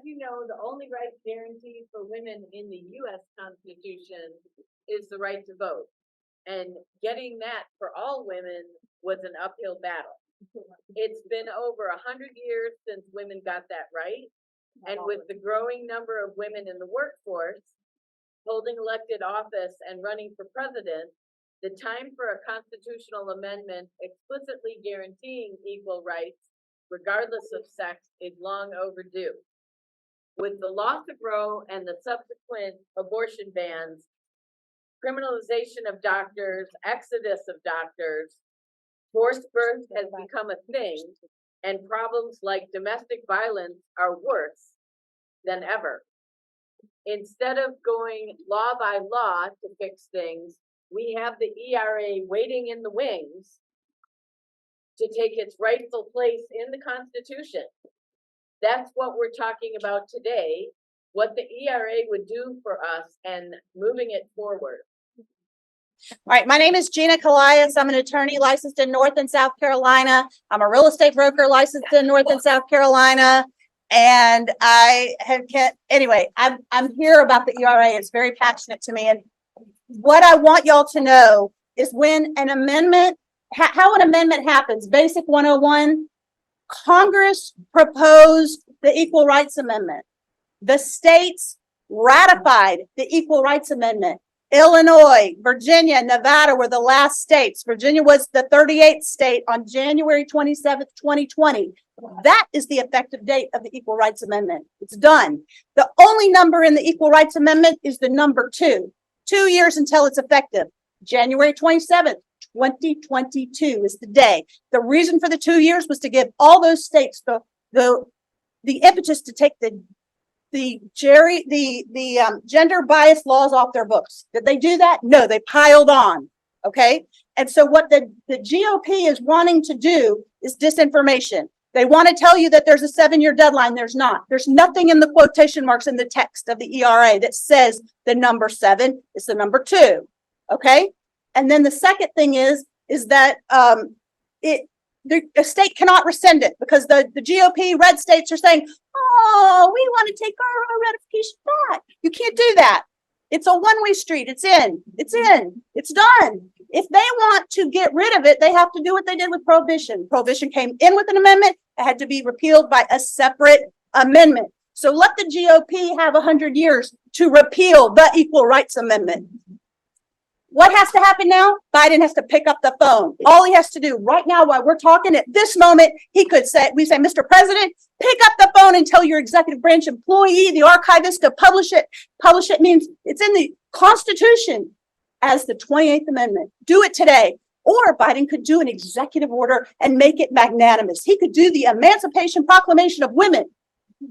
you know, the only right guaranteed for women in the US Constitution is the right to vote. And getting that for all women was an uphill battle. It's been over 100 years since women got that right. And with the growing number of women in the workforce, holding elected office and running for president, the time for a constitutional amendment explicitly guaranteeing equal rights, regardless of sex, is long overdue. With the loss of Roe and the subsequent abortion bans, criminalization of doctors, exodus of doctors, forced birth has become a thing, and problems like domestic violence are worse than ever. Instead of going law by law to fix things, we have the ERA waiting in the wings to take its rightful place in the Constitution. That's what we're talking about today, what the ERA would do for us and moving it forward. All right, my name is Gina Callias. I'm an attorney licensed in North and South Carolina. I'm a real estate broker licensed in North and South Carolina. And anyway, I'm here about the ERA. It's very passionate to me. And what I want y'all to know is when an amendment, how an amendment happens, Basic 101, Congress proposed the Equal Rights Amendment. The states ratified the Equal Rights Amendment. Illinois, Virginia, Nevada were the last states. Virginia was the 38th state on January 27th, 2020. That is the effective date of the Equal Rights Amendment. It's done. The only number in the Equal Rights Amendment is the number 2. 2 years until it's effective. January 27th, 2022 is the day. The reason for the 2 years was to give all those states the impetus to take the gender bias laws off their books. Did they do that? No, they piled on. Okay. And so what the GOP is wanting to do is disinformation. They want to tell you that there's a 7-year deadline. There's not. There's nothing in the quotation marks in the text of the ERA that says the number 7 is the number 2. Okay. And then the second thing is that the state cannot rescind it because the GOP red states are saying, oh, we want to take our ratification back. You can't do that. It's a one-way street. It's in. It's done. If they want to get rid of it, they have to do what they did with prohibition. Prohibition came in with an amendment. It had to be repealed by a separate amendment. So let the GOP have 100 years to repeal the Equal Rights Amendment. What has to happen now? Biden has to pick up the phone. All he has to do right now while we're talking at this moment, we say, Mr. President, pick up the phone and tell your executive branch employee, the archivist, to publish it. Publish it means it's in the Constitution as the 28th Amendment. Do it today. Or Biden could do an executive order and make it magnanimous. He could do the Emancipation Proclamation of women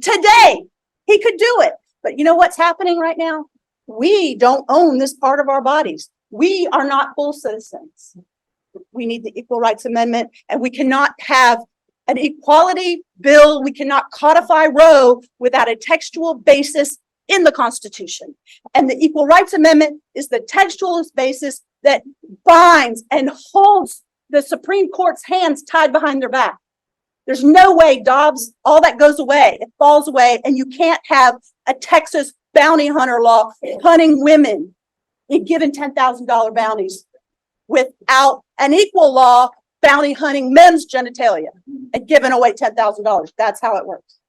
today. He could do it. But you know what's happening right now? We don't own this part of our bodies. We are not full citizens. We need the Equal Rights Amendment, and we cannot have an equality bill. We cannot codify Roe without a textual basis in the Constitution. And the Equal Rights Amendment is the textualist basis that binds and holds the Supreme Court's hands tied behind their back. There's no way Dobbs, all that goes away. It falls away, and you can't have a Texas bounty hunter law hunting women and given $10,000 bounties without an equal law bounty hunting men's genitalia and giving away $10,000. That's how it works.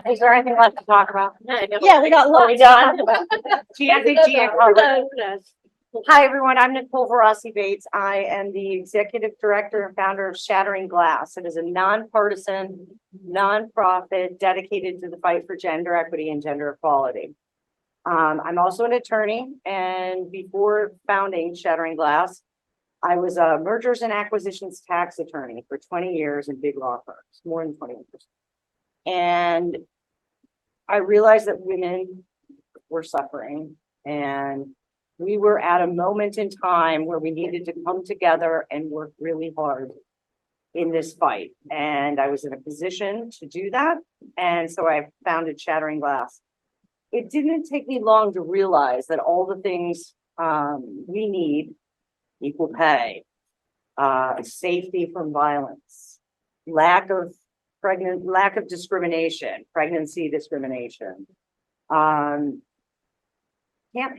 Is there anything left to talk about? Yeah, we got lots to talk about. Hi, everyone. I'm Nicole Verossi Bates. I am the executive director and founder of Shattering Glass. It is a nonpartisan, nonprofit dedicated to the fight for gender equity and gender equality. I'm also an attorney, and before founding Shattering Glass, I was a mergers and acquisitions tax attorney for 20 years in big law firms, more than 20 years. And I realized that women were suffering, and we were at a moment in time where we needed to come together and work really hard in this fight. And I was in a position to do that. And so I founded Shattering Glass. It didn't take me long to realize that all the things we need, equal pay, safety from violence, lack of lack of discrimination, pregnancy discrimination. Can't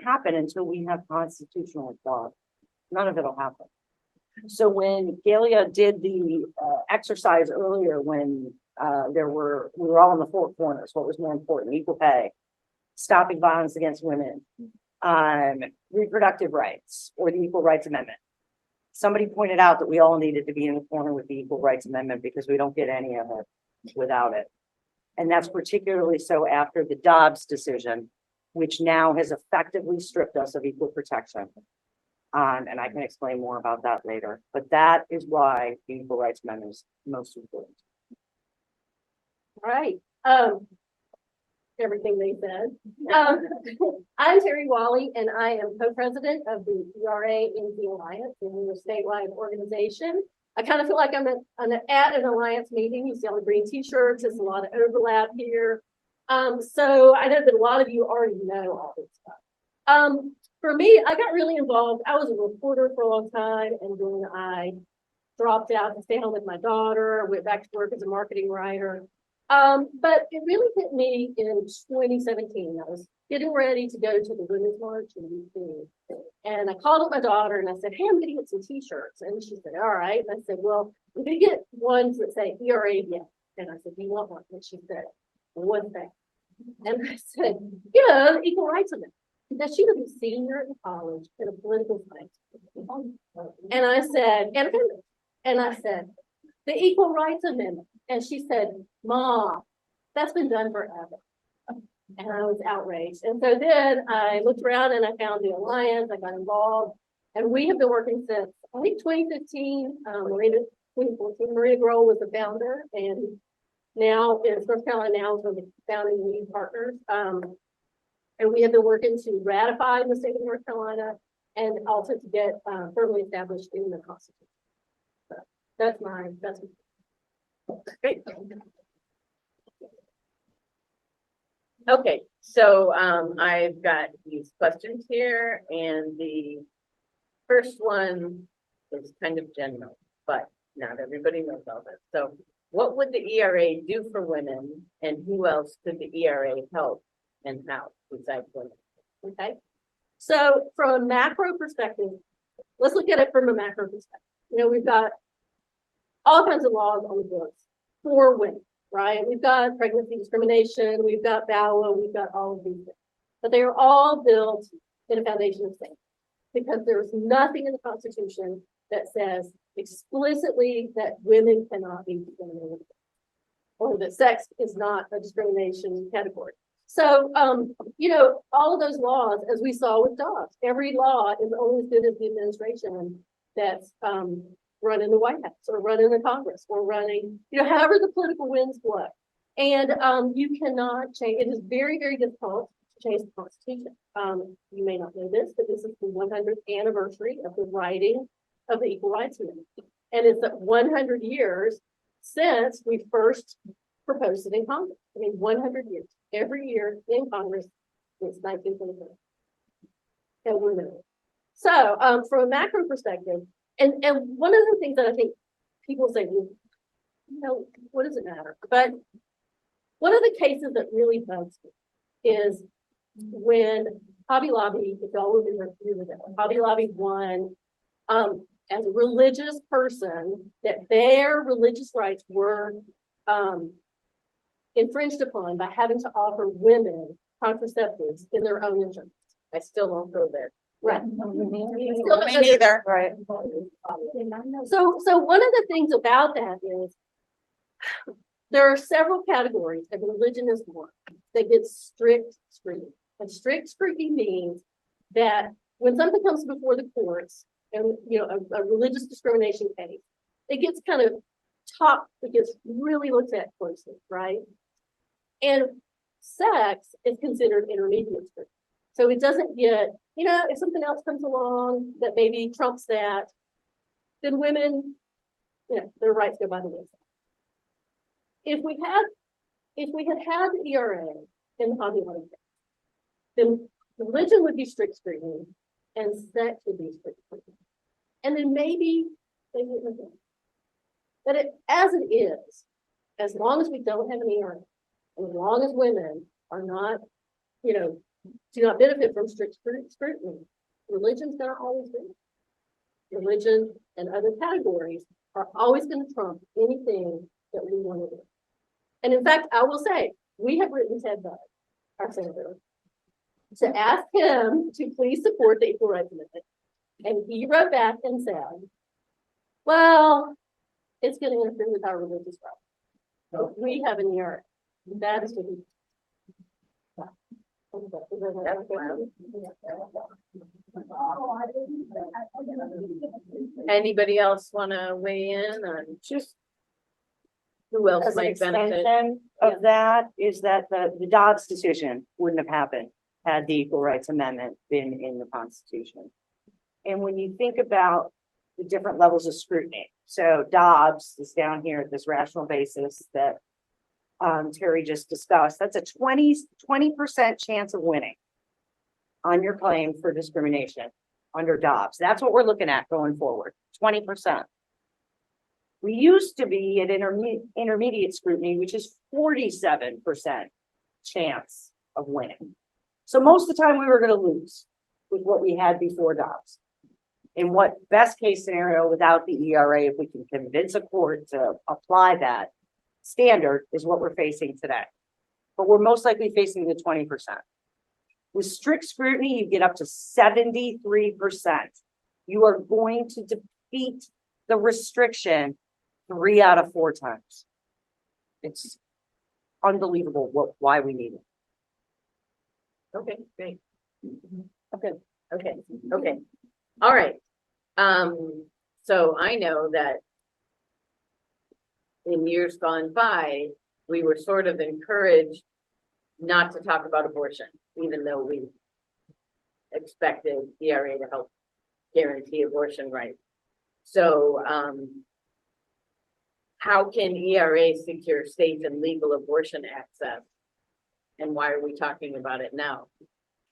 happen until we have constitutional equality. None of it'll happen. So when Galia did the exercise earlier, when we were all in the four corners, what was more important? Equal pay, stopping violence against women, reproductive rights, or the Equal Rights Amendment. Somebody pointed out that we all needed to be in the corner with the Equal Rights Amendment because we don't get any of it without it. And that's particularly so after the Dobbs decision, which now has effectively stripped us of equal protection. And I can explain more about that later, but that is why the Equal Rights Amendment is most important. Right. Everything they said. I'm Terry Wally, and I am co-president of the ERA in the Alliance, and we're a statewide organization. I kind of feel like I'm at an Alliance meeting. You see all the green t-shirts. There's a lot of overlap here. So I know that a lot of you already know all this stuff. For me, I got really involved. I was a reporter for a long time, and then I dropped out to stay home with my daughter, went back to work as a marketing writer. But it really hit me in 2017. I was getting ready to go to the Women's March in DC. And I called up my daughter and I said, hey, I'm going to get some t-shirts. And she said, all right. And I said, well, I'm going to get ones that say ERA yes. And I said, do you want one? And she said, well, what's that? And I said, Equal Rights Amendment. Now she was a senior in college in a political science. And I said, the Equal Rights Amendment. And she said, Mom, that's been done forever. And I was outraged. And so then I looked around and I found the Alliance. I got involved. And we have been working since, I think, 2015. 2014, Marina Grohl was the founder. And now in North Carolina, now is one of the founding lead partners. And we have been working to ratify in the state of North Carolina and also to get firmly established in the Constitution. So that's Great. Okay, so I've got these questions here, and the first one is kind of general, but not everybody knows all this. So what would the ERA do for women, and who else could the ERA help and how besides women? okay. So from a macro perspective, let's look at it from a macro perspective. We've got all kinds of laws on the books for women, right? We've got pregnancy discrimination, we've got VAWA, we've got all of these things. But they are all built in a foundation of safety because there's nothing in the Constitution that says explicitly that women cannot be discriminated or that sex is not a discrimination category. So, all of those laws, as we saw with Dobbs, every law is only as good as the administration that's running the White House or running the Congress or running, however the political winds blow. And you cannot change. It is very, very difficult to change the Constitution. You may not know this, but this is the 100th anniversary of the writing of the Equal Rights Amendment. And it's 100 years since we first proposed it in Congress. 100 years. Every year in Congress since 1924. And we're moving. So from a macro perspective, and one of the things that I think people say, well, what does it matter? But one of the cases that really bugs me is when Hobby Lobby, if y'all remember, Hobby Lobby won as a religious person that their religious rights were infringed upon by having to offer women contraceptives in their own insurance. I still don't go there. Right. Me neither. Right. So one of the things about that is there are several categories of religion is one that get strict scrutiny. And strict scrutiny means that when something comes before the courts and a religious discrimination case, it gets kind of it gets really looked at closely, right? And sex is considered intermediate scrutiny. So it doesn't get, if something else comes along that maybe trumps that, then women, their rights go by the wayside. If we had the ERA in the Hobby Lobby case, then religion would be strict scrutiny and sex would be strict scrutiny. And then maybe they wouldn't have done it. But as it is, as long as we don't have an ERA, and as long as women are not, you know, do not benefit from strict scrutiny, religion's gonna always be. Religion and other categories are always gonna trump anything that we want to do. And in fact, I will say, we have written Ted Budd, our senator, to ask him to please support the Equal Rights Amendment. And he wrote back and said, well, it's going to interfere with our religious rights. We have an ERA. That is what he. Anybody else want to weigh in on just who else As an might benefit? extension of that is that the Dobbs decision wouldn't have happened had the Equal Rights Amendment been in the Constitution. And when you think about the different levels of scrutiny, so Dobbs is down here at this rational basis that Terry just discussed. That's a 20% chance of winning on your claim for discrimination under Dobbs. That's what we're looking at going forward, 20%. We used to be at intermediate scrutiny, which is 47% chance of winning. So most of the time we were going to lose with what we had before Dobbs. In what best case scenario without the ERA, if we can convince a court to apply that standard, is what we're facing today. But we're most likely facing the 20%. With strict scrutiny, you get up to 73%. You are going to defeat the restriction 3 out of 4 times. It's unbelievable why we need it. Okay, great. Okay. All right. So I know that in years gone by, we were sort of encouraged not to talk about abortion, even though we expected ERA to help guarantee abortion rights. So, how can ERA secure safe and legal abortion access? And why are we talking about it now?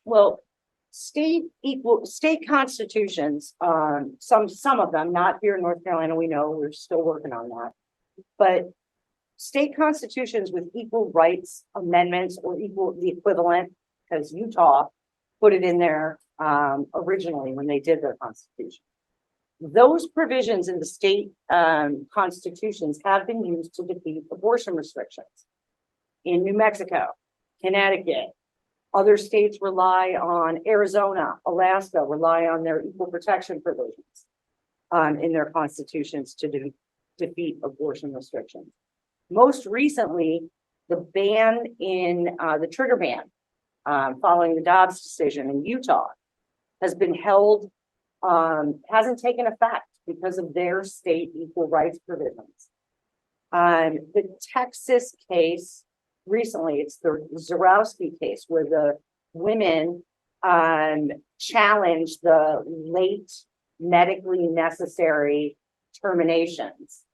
Well, state constitutions, some of them, not here in North Carolina, we know we're still working on that. But state constitutions with equal rights amendments or the equivalent, because Utah put it in there originally when they did their constitution. Those provisions in the state constitutions have been used to defeat abortion restrictions. In New Mexico, Connecticut, other states rely on Arizona, Alaska, rely on their equal protection provisions in their constitutions to defeat abortion restrictions. Most recently, the ban in the trigger ban following the Dobbs decision in Utah has been held, hasn't taken effect because of their state equal rights provisions. The Texas case recently, it's the Zarowski case where the women challenged the late medically necessary terminations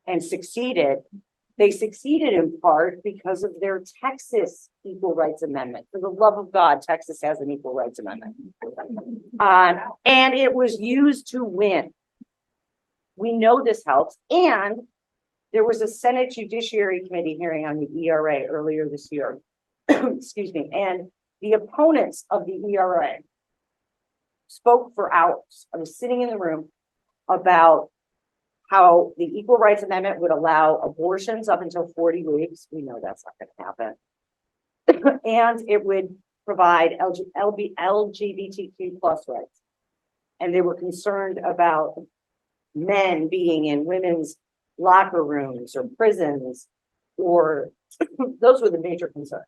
and succeeded. They succeeded in part because of their Texas Equal Rights Amendment. For the love of God, Texas has an Equal Rights Amendment. And it was used to win. We know this helps. And there was a Senate Judiciary Committee hearing on the ERA earlier this year. Excuse me. And the opponents of the ERA spoke for hours. I was sitting in the room about how the Equal Rights Amendment would allow abortions up until 40 weeks. We know that's not going to happen. And it would provide LGBTQ plus rights. And they were concerned about men being in women's locker rooms or prisons, or those were the major concerns.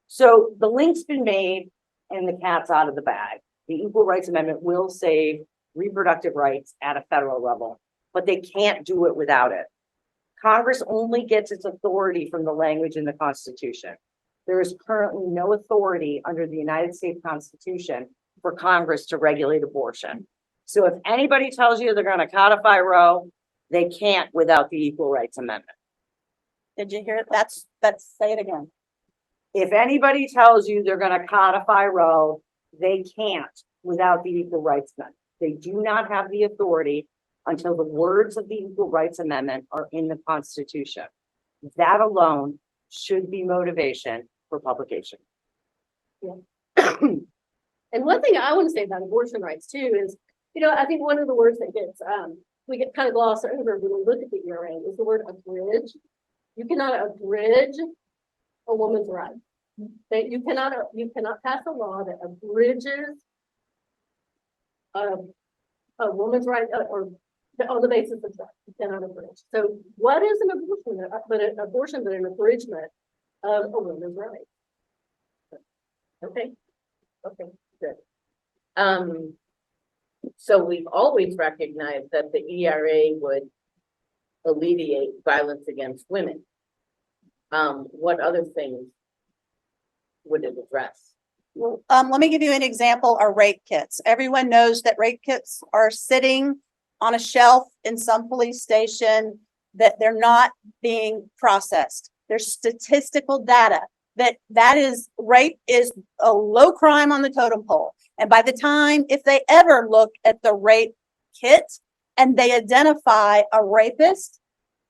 So the link's been made and the cat's out of the bag. The Equal Rights Amendment will save reproductive rights at a federal level, but they can't do it without it. Congress only gets its authority from the language in the Constitution. There is currently no authority under the United States Constitution for Congress to regulate abortion. So if anybody tells you they're going to codify Roe, they can't without the Equal Rights Amendment. Did you hear it? That's say it again. If anybody tells you they're going to codify Roe, they can't without the Equal Rights Amendment. They do not have the authority until the words of the Equal Rights Amendment are in the Constitution. That alone should be motivation for publication. And one thing I want to say about abortion rights too is, I think one of the words that gets, we get kind of glossed over when we look at the ERA is the word abridge. You cannot abridge a woman's right. That you cannot pass a law that abridges a woman's right or on the basis of sex. You cannot abridge. So what is an abortion? But an abortion, but an abridgment of a woman's right. Okay, okay, good. So we've always recognized that the ERA would alleviate violence against women. What other things would it address? Let me give you an example of rape kits. Everyone knows that rape kits are sitting on a shelf in some police station, that they're not being processed. There's statistical data that is rape is a low crime on the totem pole. And by the time, if they ever look at the rape kit and they identify a rapist,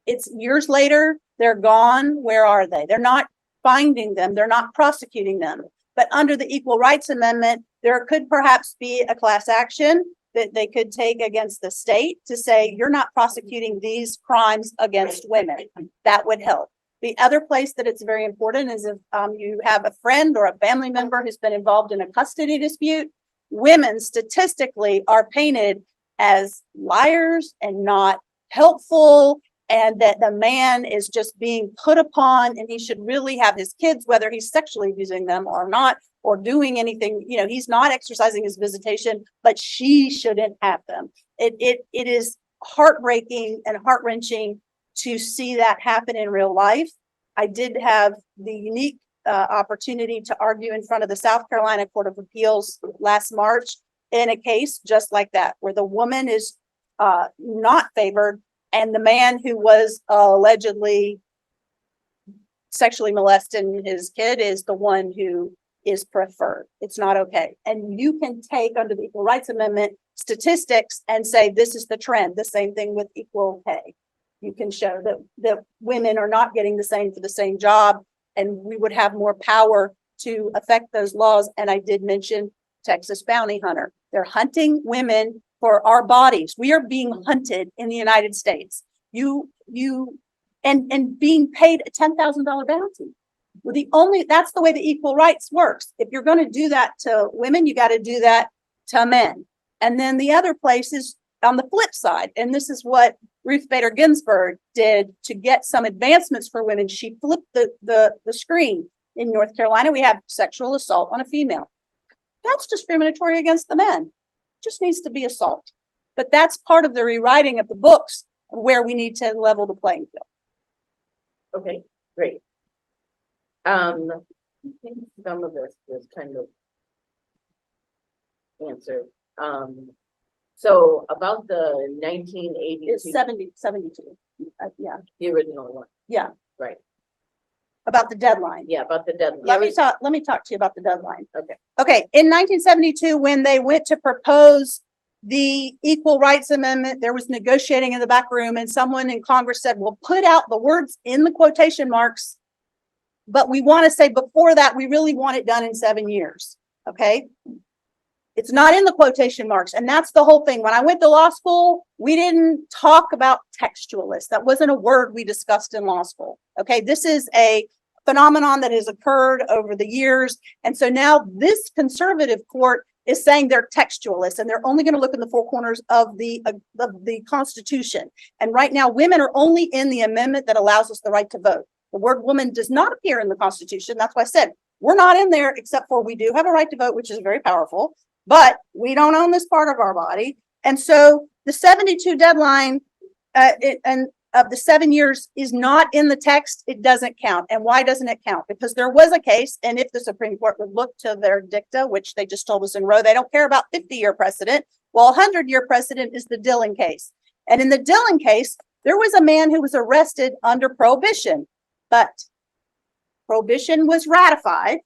it's years later, they're gone. Where are they? They're not finding them. They're not prosecuting them. But under the Equal Rights Amendment, there could perhaps be a class action that they could take against the state to say, you're not prosecuting these crimes against women. That would help. The other place that it's very important is if you have a friend or a family member who's been involved in a custody dispute, women statistically are painted as liars and not helpful, and that the man is just being put upon and he should really have his kids, whether he's sexually abusing them or not, or doing anything, he's not exercising his visitation, but she shouldn't have them. It is heartbreaking and heart-wrenching to see that happen in real life. I did have the unique opportunity to argue in front of the South Carolina Court of Appeals last March in a case just like that, where the woman is not favored and the man who was allegedly sexually molesting his kid is the one who is preferred. It's not okay. And you can take under the Equal Rights Amendment statistics and say, this is the trend. The same thing with equal pay. You can show that women are not getting the same for the same job, and we would have more power to affect those laws. And I did mention Texas bounty hunter. They're hunting women for our bodies. We are being hunted in the United States. And being paid a $10,000 bounty. Well, that's the way the equal rights works. If you're going to do that to women, you got to do that to men. And then the other place is on the flip side. And this is what Ruth Bader Ginsburg did to get some advancements for women. She flipped the screen. In North Carolina, we have sexual assault on a female. That's discriminatory against the men. Just needs to be assault. But that's part of the rewriting of the books where we need to level the playing field. Okay, great. I think some of this was kind of answered. So about the 1982. It's 72. Yeah. The original one. Yeah. Right. About the deadline. Yeah, about the deadline. Let me talk to you about the deadline. Okay. Okay. In 1972, when they went to propose the Equal Rights Amendment, there was negotiating in the back room, and someone in Congress said, "We'll put out the words in the quotation marks, but we want to say before that, we really want it done in 7 years." Okay. It's not in the quotation marks. And that's the whole thing. When I went to law school, we didn't talk about textualists. That wasn't a word we discussed in law school. Okay. This is a phenomenon that has occurred over the years. And so now this conservative court is saying they're textualists and they're only going to look in the four corners of the Constitution. And right now, women are only in the amendment that allows us the right to vote. The word woman does not appear in the Constitution. That's why I said we're not in there, except for we do have a right to vote, which is very powerful. But we don't own this part of our body. And so the 72 deadline and of the 7 years is not in the text. It doesn't count. And why doesn't it count? Because there was a case, and if the Supreme Court would look to their dicta, which they just told us in Roe, they don't care about 50-year precedent. Well, 100-year precedent is the Dillon case. And in the Dillon case, there was a man who was arrested under prohibition, but prohibition was ratified.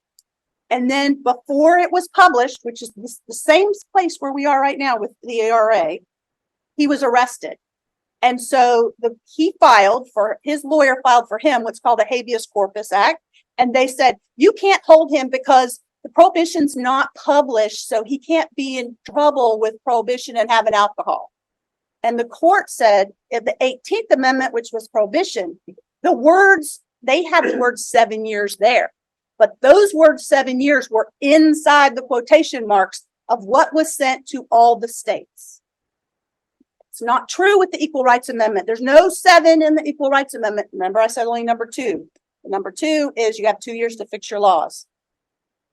And then before it was published, which is the same place where we are right now with the ARA, he was arrested. And so his lawyer filed for him what's called a habeas corpus act. And they said, you can't hold him because the prohibition's not published, so he can't be in trouble with prohibition and having alcohol. And the court said in the 18th Amendment, which was prohibition, they had the word 7 years there. But those words 7 years were inside the quotation marks of what was sent to all the states. It's not true with the Equal Rights Amendment. There's no 7 in the Equal Rights Amendment. Remember, I said only number 2. Number 2 is you have 2 years to fix your laws.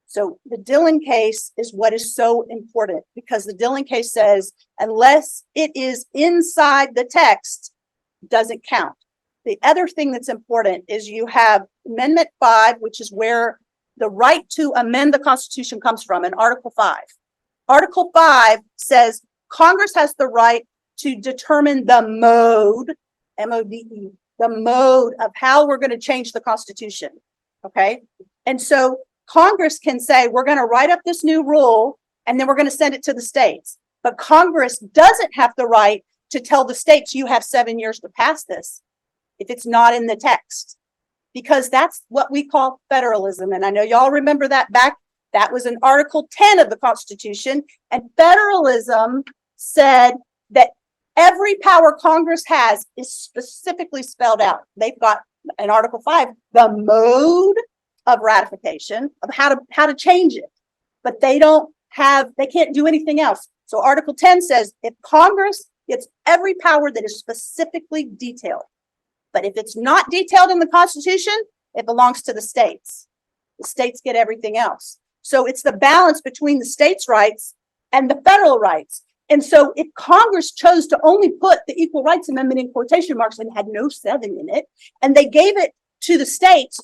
So the Dillon case is what is so important, because the Dillon case says, unless it is inside the text, doesn't count. The other thing that's important is you have Amendment 5, which is where the right to amend the Constitution comes from, in Article 5. Article 5 says Congress has the right to determine the mode, M-O-D-E, the mode of how we're going to change the Constitution. Okay? And so Congress can say, we're going to write up this new rule, and then we're going to send it to the states. But Congress doesn't have the right to tell the states, you have 7 years to pass this, if it's not in the text, because that's what we call federalism. And I know y'all remember that that was in Article 10 of the Constitution. And federalism said that every power Congress has is specifically spelled out. They've got in Article 5, the mode of ratification, of how to change it, but they can't do anything else. So Article 10 says if Congress gets every power that is specifically detailed, but if it's not detailed in the Constitution, it belongs to the states. The states get everything else. So it's the balance between the states' rights and the federal rights. And so if Congress chose to only put the Equal Rights Amendment in quotation marks and had no 7 in it, and they gave it to the states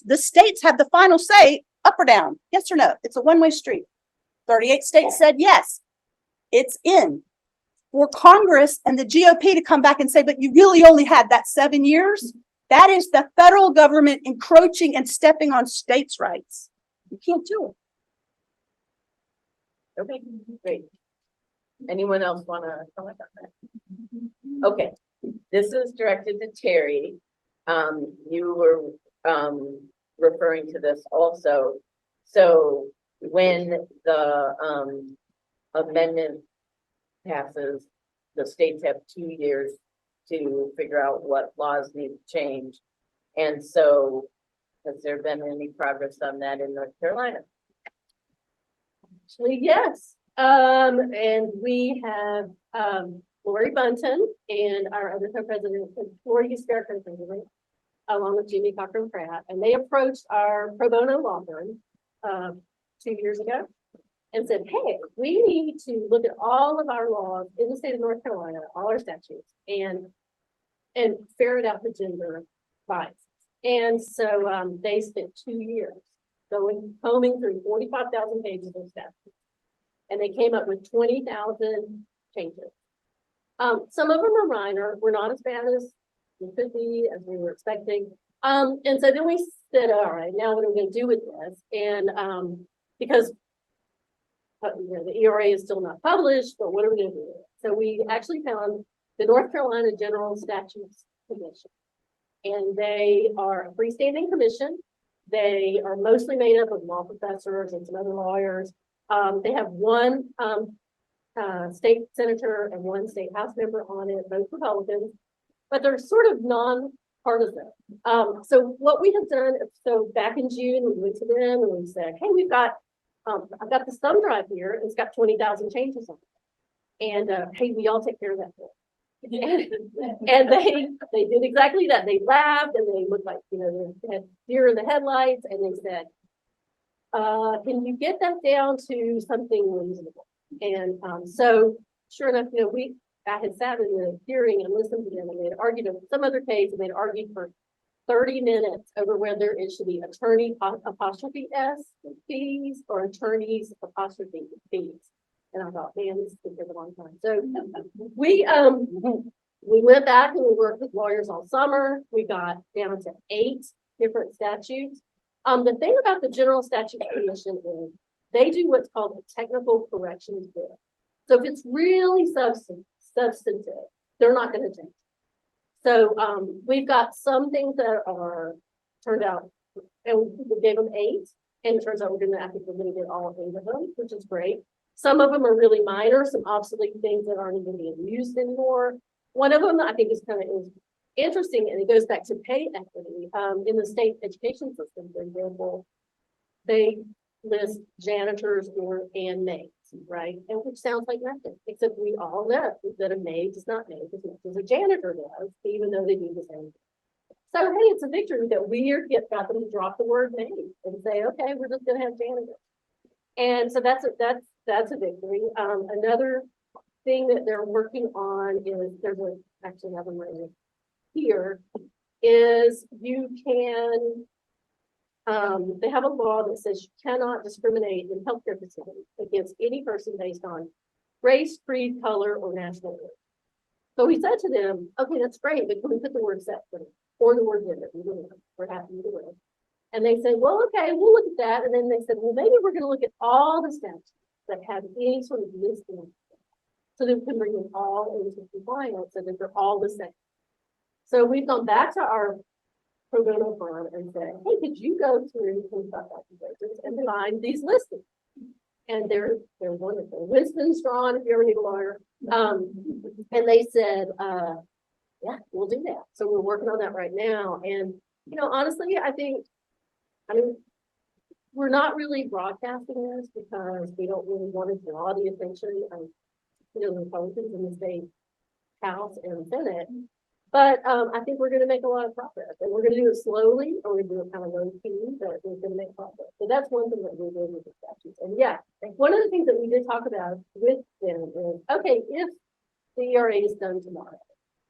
have the final say, up or down, yes or no. It's a one-way street. 38 states said yes, it's in. For Congress and the GOP to come back and say, but you really only had that 7 years, that is the federal government encroaching and stepping on states' rights. You can't do it. Okay, great. Anyone else want to comment on that? Okay, this is directed to Terry. You were referring to this also. So when the amendment passes, the states have 2 years to figure out what laws need to change. And so has there been any progress on that in North Carolina? Actually, yes. And we have Lori Bunton and our other co-president, Lori Sparrow, co-president, along with Jimmy Cochran Pratt, and they approached our pro bono law firm 2 years ago and said, hey, we need to look at all of our laws in the state of North Carolina, all our statutes, and ferret out the gender bias. And so they spent 2 years combing through 45,000 pages of statutes, and they came up with 20,000 changes. Some of them are minor, were not as bad as they could be, as we were expecting. And so then we said, all right, now what are we going to do with this? And because the ERA is still not published, but what are we going to do with it? So we actually found the North Carolina General Statutes Commission, and they are a freestanding commission. They are mostly made up of law professors and some other lawyers. They have one state senator and one state house member on it, both Republicans, but they're sort of non-partisan. So what we have done, so back in June, we went to them and we said, hey, I've got this thumb drive here, and it's got 20,000 changes on it. And hey, we all take care of that for and they did exactly that. They laughed and they looked like, they had deer in the headlights, and they said, can you get that down to something reasonable? And so sure enough, I had sat in the hearing and listened to them, and they had argued over some other case, and they'd argued for 30 minutes over whether it should be attorney apostrophe S fees or attorneys apostrophe fees. And I thought, man, this is going to take a long time. So we went back and we worked with lawyers all summer. We got down to 8 different statutes. The thing about the General Statutes Commission is they do what's called a technical corrections bill. So if it's really substantive, they're not gonna change. So, we've got some things that are turned out, and we gave them 8, and it turns out I think we're gonna get all 8 of them, which is great. Some of them are really minor, some obsolete things that aren't even being used anymore. One of them I think is interesting, and it goes back to pay equity. In the state education system, for example, they list janitors and maids, right? And which sounds like nothing, except we all know that a maid does not make as much as a janitor does, even though they do the same thing. So hey, it's a victory that we got them to drop the word maid and say, okay, we're just gonna have janitors. And so that's a victory. Another thing that they're working on is actually have them right here, is you can, they have a law that says you cannot discriminate in healthcare facilities against any person based on race, creed, color, or national origin. So we said to them, okay, that's great, but can we put the word sex in it or the word gender? We're happy either way. And they said, well, okay, we'll look at that. And then they said, well, maybe we're going to look at all the statutes that have any sort of listing, so that we can bring them all into compliance so that they're all the same. So we've gone back to our pro bono firm and said, hey, could you go through some stuff and find these listings? And they're wonderful. Winston Strawn, if you ever need a lawyer. And they said, yeah, we'll do that. So we're working on that right now. And, honestly, I mean, we're not really broadcasting this because we don't really want to draw the attention of, the Republicans in the state House and Senate. But I think we're going to make a lot of progress, and we're going to do it slowly, or we're going to do it kind of low key, but we're going to make progress. So that's one thing that we're doing with the statutes. And yeah, one of the things that we did talk about with them is, okay, if the ERA is done tomorrow,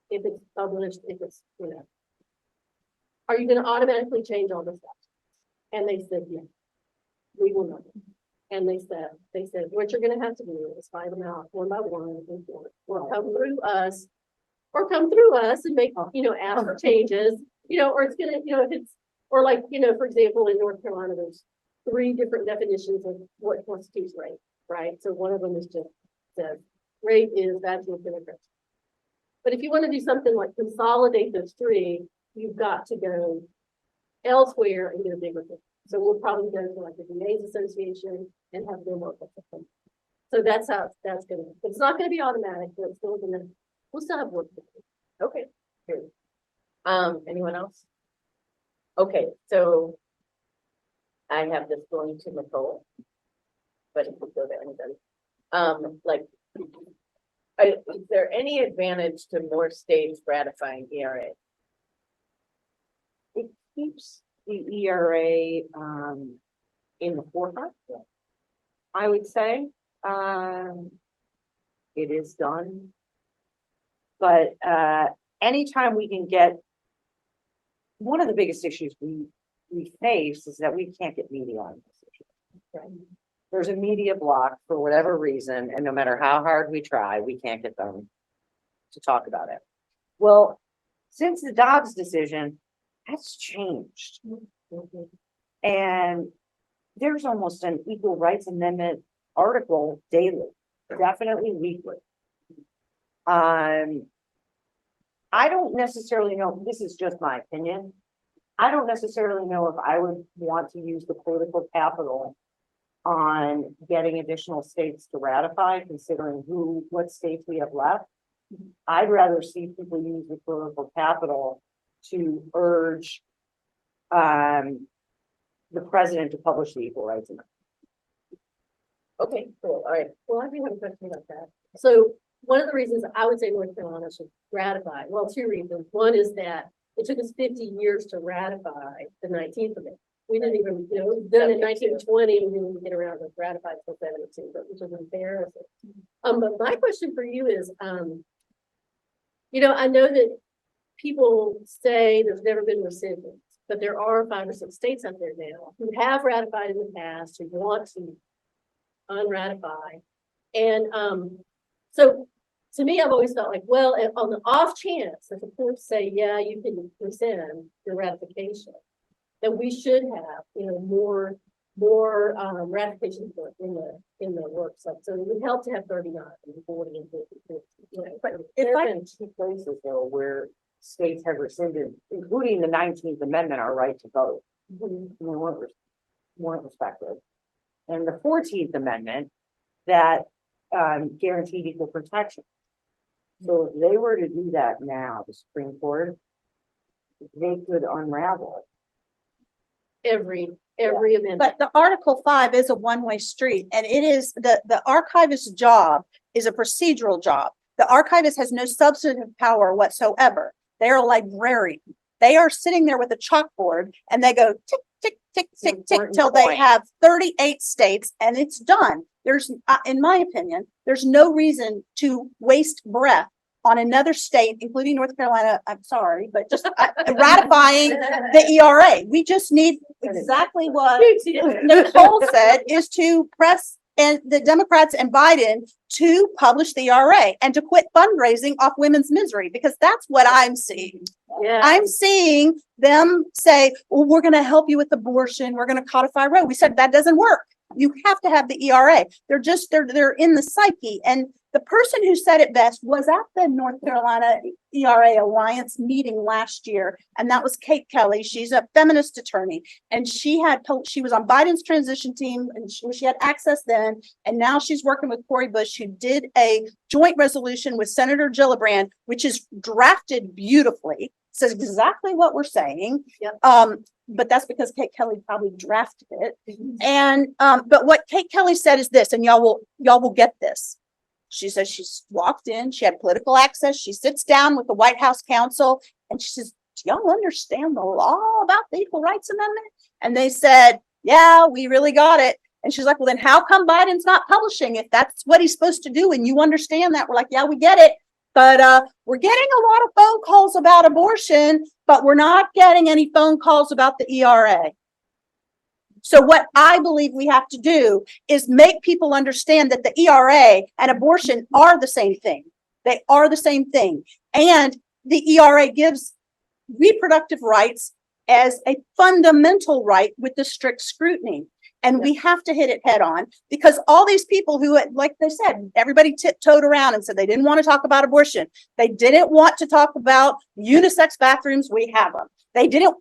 if it's published, if it's, are you going to automatically change all the statutes? And they said, yeah, we will not. And they said, what you're going to have to do is find them out one by one, or come through us and make, ask for changes, or it's gonna, if it's, or like, for example, in North Carolina, there's 3 different definitions of what constitutes rape, right? So one of them is just says rape is vaginal penetration. But if you want to do something like consolidate those 3, you've got to go elsewhere and get a bigger thing. So we'll probably go to like the DA's Association and have them work with them. So that's how that's gonna. It's not gonna be automatic, but it's still gonna. We'll still have work to do. Okay, good. Anyone else? Okay, so I have this going to Nicole, but it could go to anybody. Is there any advantage to more states ratifying ERA? It keeps the ERA in the forefront, I would say. It is done. But anytime we can get, one of the biggest issues we face is that we can't get media on this issue. Right? There's a media block for whatever reason, and no matter how hard we try, we can't get them to talk about it. Well, since the Dobbs decision, that's changed. And there's almost an equal rights amendment article daily, definitely weekly. I don't necessarily know, this is just my opinion. I don't necessarily know if I would want to use the political capital on getting additional states to ratify, considering what states we have left. I'd rather see people use the political capital to urge the president to publish the Equal Rights Amendment. Okay, cool. All right. Well, I do have a question about that. So one of the reasons I would say North Carolina should ratify, well, 2 reasons. One is that it took us 50 years to ratify the 19th Amendment. We didn't even, it was done in 1920, and we didn't even get around to ratify until 72, which is embarrassing. But my question for you is, I know that people say there's never been rescissions, but there are 5 or 6 states out there now who have ratified in the past, who want to unratify. And so to me, I've always felt like, well, on the off chance that the courts say, yeah, you can rescind your ratification, that we should have, more more, ratification work in the work site. So it would help to have 39 and 40 and 50. You know, But if there I- have been two places though where states have rescinded, including the 19th Amendment, our right to vote. Mhm. We weren't respected. And the 14th Amendment that guaranteed equal protection. So if they were to do that now, the Supreme Court, they could unravel every amendment. But the Article 5 is a one-way street, and it is, the archivist's job is a procedural job. The archivist has no substantive power whatsoever. They're a librarian. They are sitting there with a chalkboard and they go tick, tick, tick, tick, tick, important till they point. have 38 states and it's done. There's, in my opinion, there's no reason to waste breath on another state, including North Carolina, I'm sorry, but just ratifying the ERA. We just need exactly what Nicole said, is to press and the Democrats and Biden to publish the ERA and to quit fundraising off women's misery, because that's what I'm seeing. Yeah. I'm seeing them say, well, we're going to help you with abortion. We're going to codify Roe. We said that doesn't work. You have to have the ERA. They're in the psyche. And the person who said it best was at the North Carolina ERA Alliance meeting last year. And that was Kate Kelly. She's a feminist attorney. And she was on Biden's transition team, and she had access then. And now she's working with Cori Bush, who did a joint resolution with Senator Gillibrand, which is drafted beautifully. Says exactly what we're saying. Yep. But that's because Kate Kelly probably drafted it. And but what Kate Kelly said is this, and y'all will get this. She says she's walked in, she had political access, she sits down with the White House counsel, and she says, do y'all understand the law about the Equal Rights Amendment? And they said, yeah, we really got it. And she's like, well, then how come Biden's not publishing if that's what he's supposed to do? And you understand that? We're like, yeah, we get it. But we're getting a lot of phone calls about abortion, but we're not getting any phone calls about the ERA. So what I believe we have to do is make people understand that the ERA and abortion are the same thing. They are the same thing. And the ERA gives reproductive rights as a fundamental right with the strict scrutiny. And we have to hit it head on, because all these people who, like they said, everybody tiptoed around and said they didn't want to talk about abortion. They didn't want to talk about unisex bathrooms. We have them.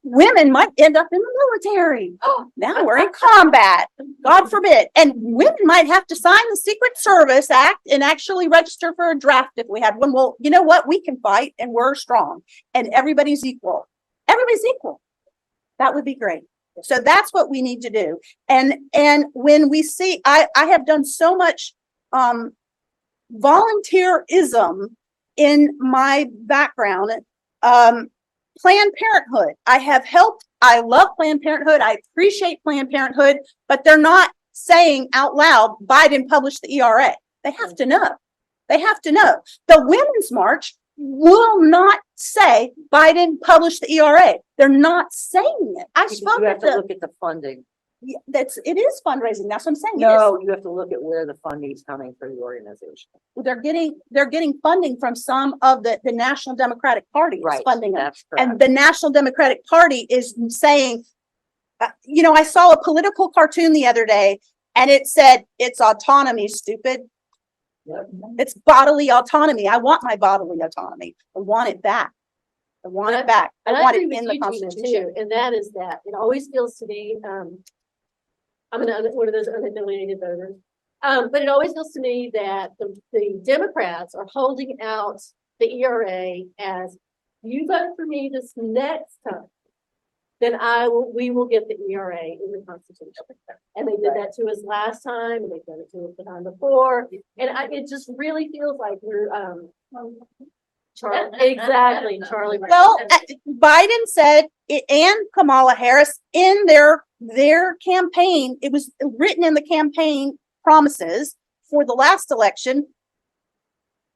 Women might end up in the military. Oh, now we're in combat. God forbid. And women might have to sign the Secret Service Act and actually register for a draft if we had one. Well, you know what? We can fight and we're strong and everybody's equal. Everybody's equal. That would be great. So that's what we need to do. And when we see, I have done so much volunteerism in my background. Planned Parenthood. I have helped. I love Planned Parenthood. I appreciate Planned Parenthood, but they're not saying out loud, Biden published the ERA. They have to know. They have to know. The Women's March will not say Biden published the ERA. They're not saying it. I because spoke you have with to them. look at the funding. Yeah, it is fundraising. That's what I'm saying. No, you have to look at where the funding is coming for the organization. They're getting funding from some of the National Democratic Party is Right, funding them. that's correct. And the National Democratic Party is saying, I saw a political cartoon the other day and it said, it's autonomy, stupid. Yep. It's bodily autonomy. I want my bodily autonomy. I want it back. I want it back. I And I want agree it with in the you, Gina, Constitution. too, and that is that it always feels to me, I'm one of those unaffiliated voters. But it always feels to me that the Democrats are holding out the ERA as, you vote for me this next time, then we will get the ERA in the Constitution. And they did that to us last time, and they've done it to us the time before. And it just really feels like we're, Charlie. Well, Biden said, and Kamala Harris in their campaign, it was written in the campaign promises for the last election,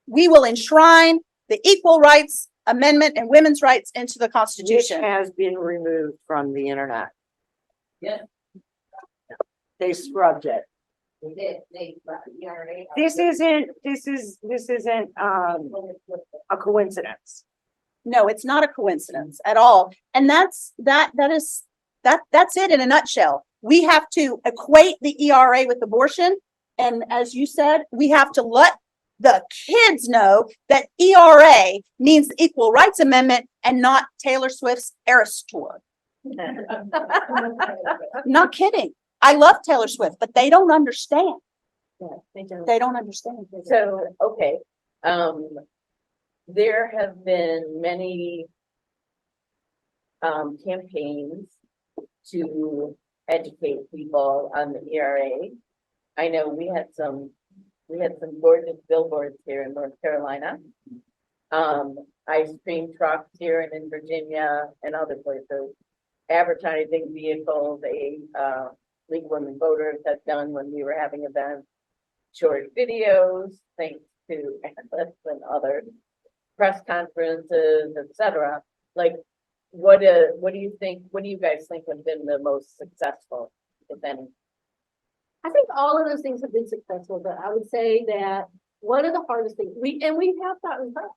we will enshrine the Equal Rights Amendment and women's rights into the Which Constitution. has been removed from the internet. Yeah. They scrubbed it. This isn't a coincidence. No, it's not a coincidence at all. And that's it in a nutshell. we have to equate the ERA with abortion. And as you said, we have to let the kids know that ERA means the Equal Rights Amendment and not Taylor Swift's Eras Tour. Not kidding. I love Taylor Swift, but they don't understand. They don't understand. So, okay, there have been many campaigns to educate people on the ERA. I know we had some gorgeous billboards here in North Carolina. Ice cream trucks here and in Virginia and other places. Advertising vehicles, League of Women Voters has done when we were having events. Short videos, thanks to Atlas and others, press conferences, etc. Like, what do you think? What do you guys think have been the most successful, if any? I think all of those things have been successful, but I would say that one of the hardest things we have gotten help.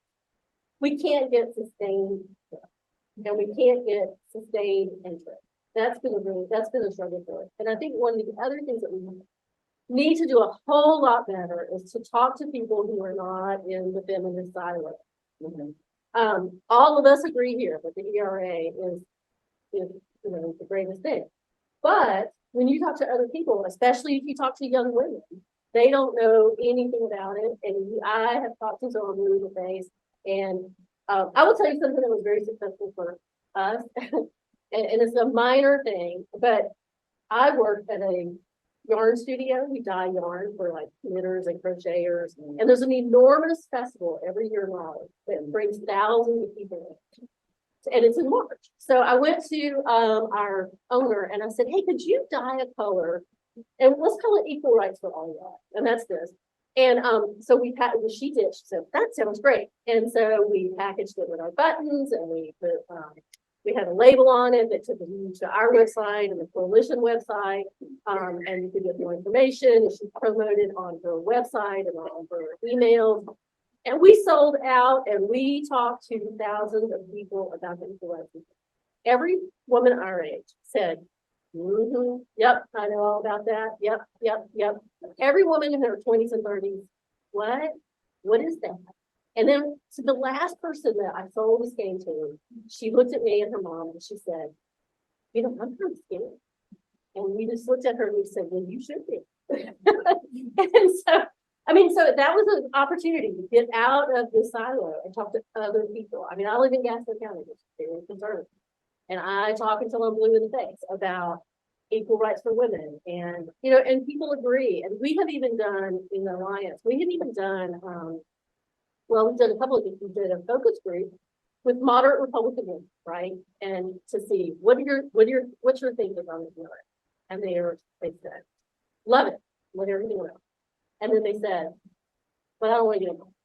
We can't get sustained, and we can't get sustained interest. That's been a struggle for us. And I think one of the other things that we need to do a whole lot better is to talk to people who are not in the feminist silo. All of us agree here that the ERA is the greatest thing. But when you talk to other people, especially if you talk to young women, they don't know anything about it. And I have talked to some blue in the face. And I will tell you something that was very successful for us. and it's a minor thing, but I worked at a yarn studio. We dye yarn for like knitters and crocheters. And there's an enormous festival every year in Raleigh that brings thousands of people in. And it's in March. So I went to our owner and I said, hey, could you dye a color? And let's call it Equal Rights for All Y'all. And that's this. And so she did. She said, that sounds great. And so we packaged it with our buttons and we put, we had a label on it that took you to our website and the coalition website. And you could get more information. And she promoted on her website and on her emails. And we sold out and we talked to thousands of people about the equal rights. Every woman our age said, yep, I know all about that. Yep. Every woman in her 20s and 30s, what is that? And then so the last person that I sold this game to, she looked at me and her mom and she said, I'm kind of scared. And we just looked at her and we said, well, you should be. And so that was an opportunity to get out of the silo and talk to other people. I mean, I live in Gaston County, which is very conservative. And I talk until I'm blue in the face about equal rights for women. And, and people agree. And we have even done in the Alliance, we have even done, we've done a couple of things. We did a focus group with moderate Republican women, right? And to see what's your thinking on this matter. And they said, love it, whatever you want. And then they said, but I don't want to get involved.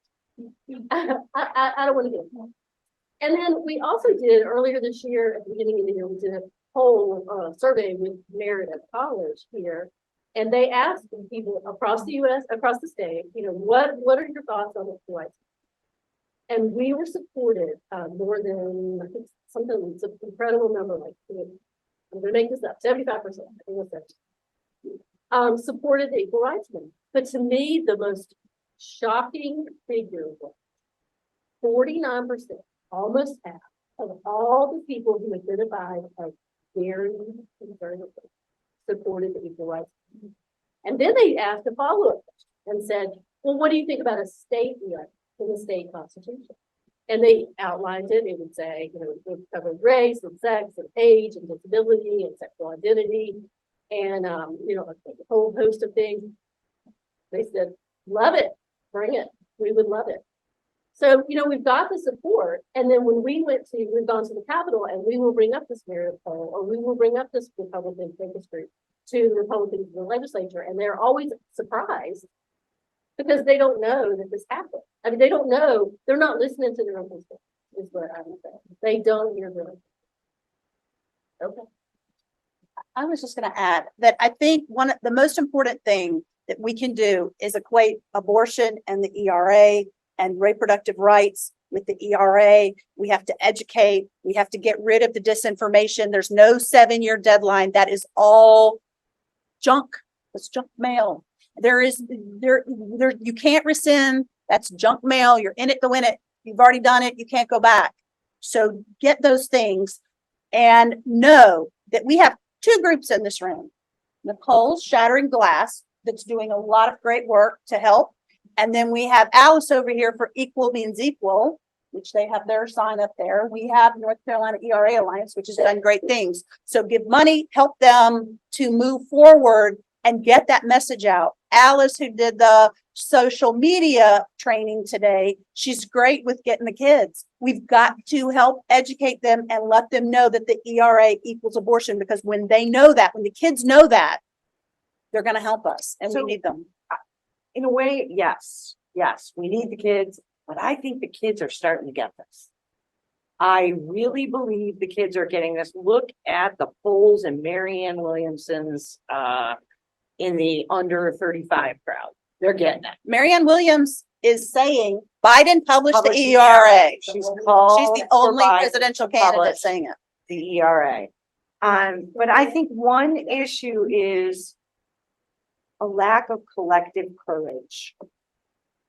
I don't want to get involved. And then we also did earlier this year, at the beginning of the year, we did a whole survey with Meredith College here. And they asked people across the US, across the state, what are your thoughts on equal rights? And we were supported more than, I think something, it's an incredible number, like, I'm going to make this up, 75%, I think it was supported the equal rights movement. But to me, the most shocking figure was 49%, almost half of all the people who identified as very conservative supported the equal rights movement. And then they asked a follow-up question and said, well, what do you think about a state right in the state constitution? And they outlined it. It would say, it would cover race and sex and age and disability and sexual identity and, a whole host of things. They said, love it, bring it. We would love it. So, we've got the support. And then when we've gone to the Capitol and we will bring up this Meredith poll or we will bring up this Republican focus group to the Republicans in the legislature. And they're always surprised because they don't know that this happened. I mean, they don't know, they're not listening to their own constituents, is what I would say. They don't hear their own. Okay. I was just going to add that I think one of the most important thing that we can do is equate abortion and the ERA and reproductive rights with the ERA. We have to educate. We have to get rid of the disinformation. There's no 7-year deadline. That is all junk. That's junk mail. You can't rescind. That's junk mail. You're in it to win it. You've already done it. You can't go back. So get those things and know that we have two groups in this room. Nicole's Shattering Glass, that's doing a lot of great work to help. And then we have Alice over here for Equal Means Equal, which they have their sign up there. We have North Carolina ERA Alliance, which has done great things. So give money, help them to move forward and get that message out. Alice, who did the social media training today, she's great with getting the kids. We've got to help educate them and let them know that the ERA equals abortion, because when they know that, when the kids know that, they're going to help us and we So- need them. In a way, yes, we need the kids, but I think the kids are starting to get this. I really believe the kids are getting this. Look at the polls and Marianne Williamson's, in the under 35 crowd. They're getting it. Marianne Williams is saying Biden published the Published the ERA. She's called. She's the for only Biden presidential to candidate publish saying it. the ERA. But I think one issue is a lack of collective courage.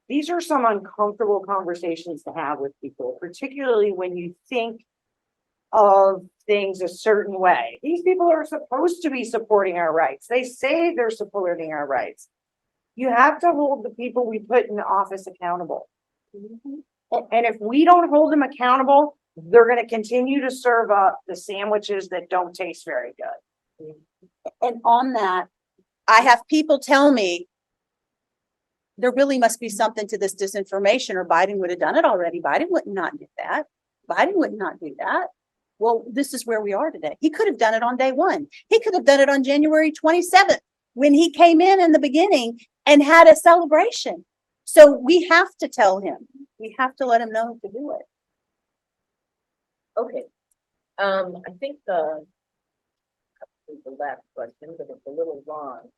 These are some uncomfortable conversations to have with people, particularly when you think of things a certain way. These people are supposed to be supporting our rights. They say they're supporting our rights. You have to hold the people we put in office accountable. And if we don't hold them accountable, they're going to continue to serve up the sandwiches that don't taste very good. And on that, I have people tell me there really must be something to this disinformation, or Biden would have done it already. Biden would not do that. Biden would not do that. Well, this is where we are today. He could have done it on day one. He could have done it on January 27th when he came in the beginning and had a celebration. So we have to tell him. We have to let him know to do it. Okay. I think the last question, but it's a little long.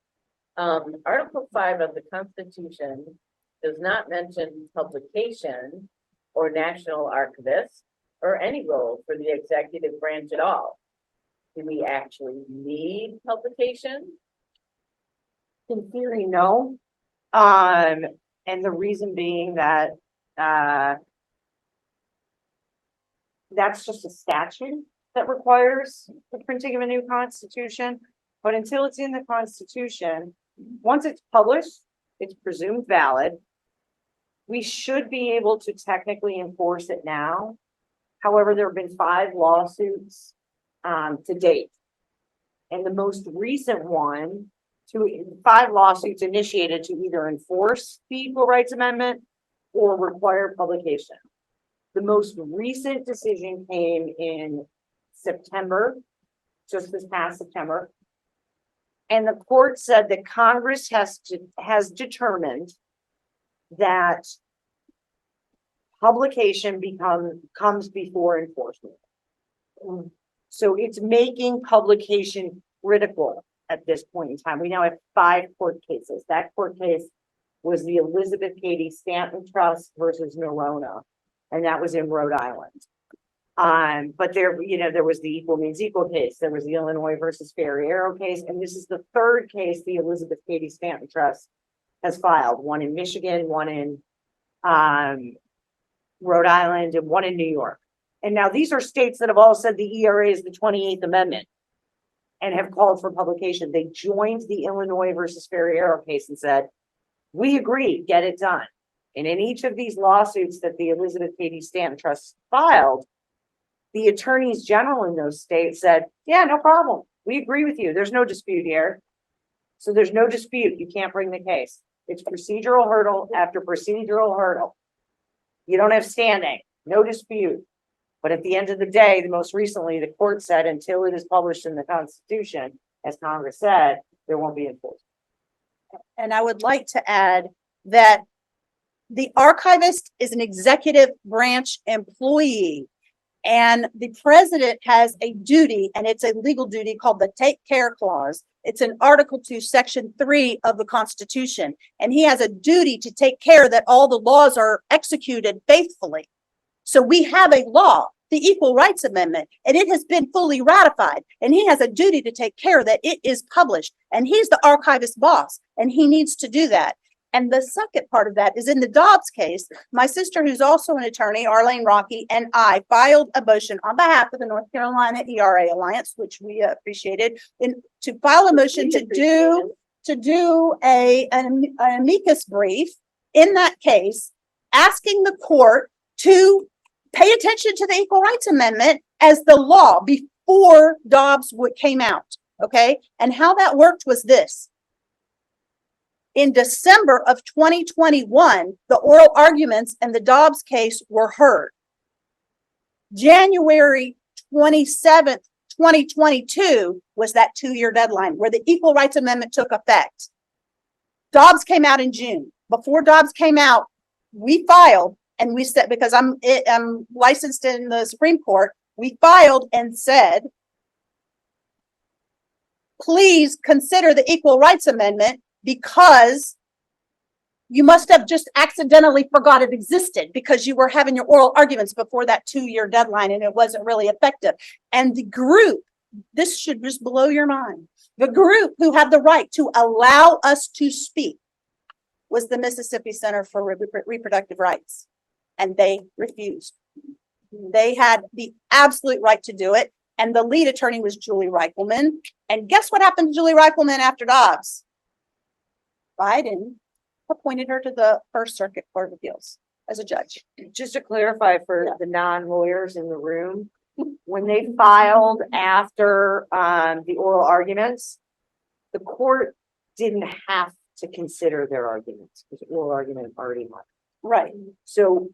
Article 5 of the Constitution does not mention publication or national archivist or any role for the executive branch at all. Do we actually need publication? In theory, no. And the reason being that, that's just a statute that requires the printing of a new constitution. But until it's in the Constitution, once it's published, it's presumed valid. We should be able to technically enforce it now. However, there have been 5 lawsuits to date. And the most recent one, 5 lawsuits initiated to either enforce the Equal Rights Amendment or require publication. The most recent decision came in September, just this past September. And the court said that Congress has determined that publication comes before enforcement. So it's making publication critical at this point in time. We now have 5 court cases. That court case was the Elizabeth Cady Stanton Trust versus Norona, and that was in Rhode Island. But there was the Equal Means Equal case. There was the Illinois versus Ferriero case, and this is the 3rd case the Elizabeth Cady Stanton Trust has filed. One in Michigan, one in Rhode Island, and one in New York. And now these are states that have all said the ERA is the 28th Amendment and have called for publication. They joined the Illinois versus Ferriero case and said, we agree, get it done. And in each of these lawsuits that the Elizabeth Cady Stanton Trust filed, the attorneys general in those states said, yeah, no problem. We agree with you. There's no dispute here. So there's no dispute. You can't bring the case. It's procedural hurdle after procedural hurdle. You don't have standing, no dispute. But at the end of the day, the most recently, the court said until it is published in the Constitution, as Congress said, there won't be enforcement. And I would like to add that the archivist is an executive branch employee, and the president has a duty, and it's a legal duty called the Take Care Clause. It's in Article 2, Section 3 of the Constitution, and he has a duty to take care that all the laws are executed faithfully. So we have a law. the Equal Rights Amendment, and it has been fully ratified, and he has a duty to take care that it is published, and he's the archivist boss, and he needs to do that. And the second part of that is in the Dobbs case, my sister, who's also an attorney, Arlene Rocky, and I filed a motion on behalf of the North Carolina ERA Alliance, which we appreciated, to file a motion to do an amicus brief in that case, asking the court to pay attention to the Equal Rights Amendment as the law before Dobbs came out, okay? And how that worked was this. In December of 2021, the oral arguments in the Dobbs case were heard. January 27th, 2022 was that 2-year deadline where the Equal Rights Amendment took effect. Dobbs came out in June. Before Dobbs came out, we filed and we said, because I'm licensed in the Supreme Court, we filed and said, please consider the Equal Rights Amendment because you must have just accidentally forgot it existed because you were having your oral arguments before that 2-year deadline and it wasn't really effective. And the group, this should just blow your mind, the group who had the right to allow us to speak was the Mississippi Center for Reproductive Rights. And they refused. They had the absolute right to do it. And the lead attorney was Julie Reichelman. And guess what happened to Julie Reichelman after Dobbs? Biden appointed her to the First Circuit Court of Appeals as a judge. Just to clarify for the non-lawyers in the room, when they filed after the oral arguments, the court didn't have to consider their arguments because the oral argument already won. Right. So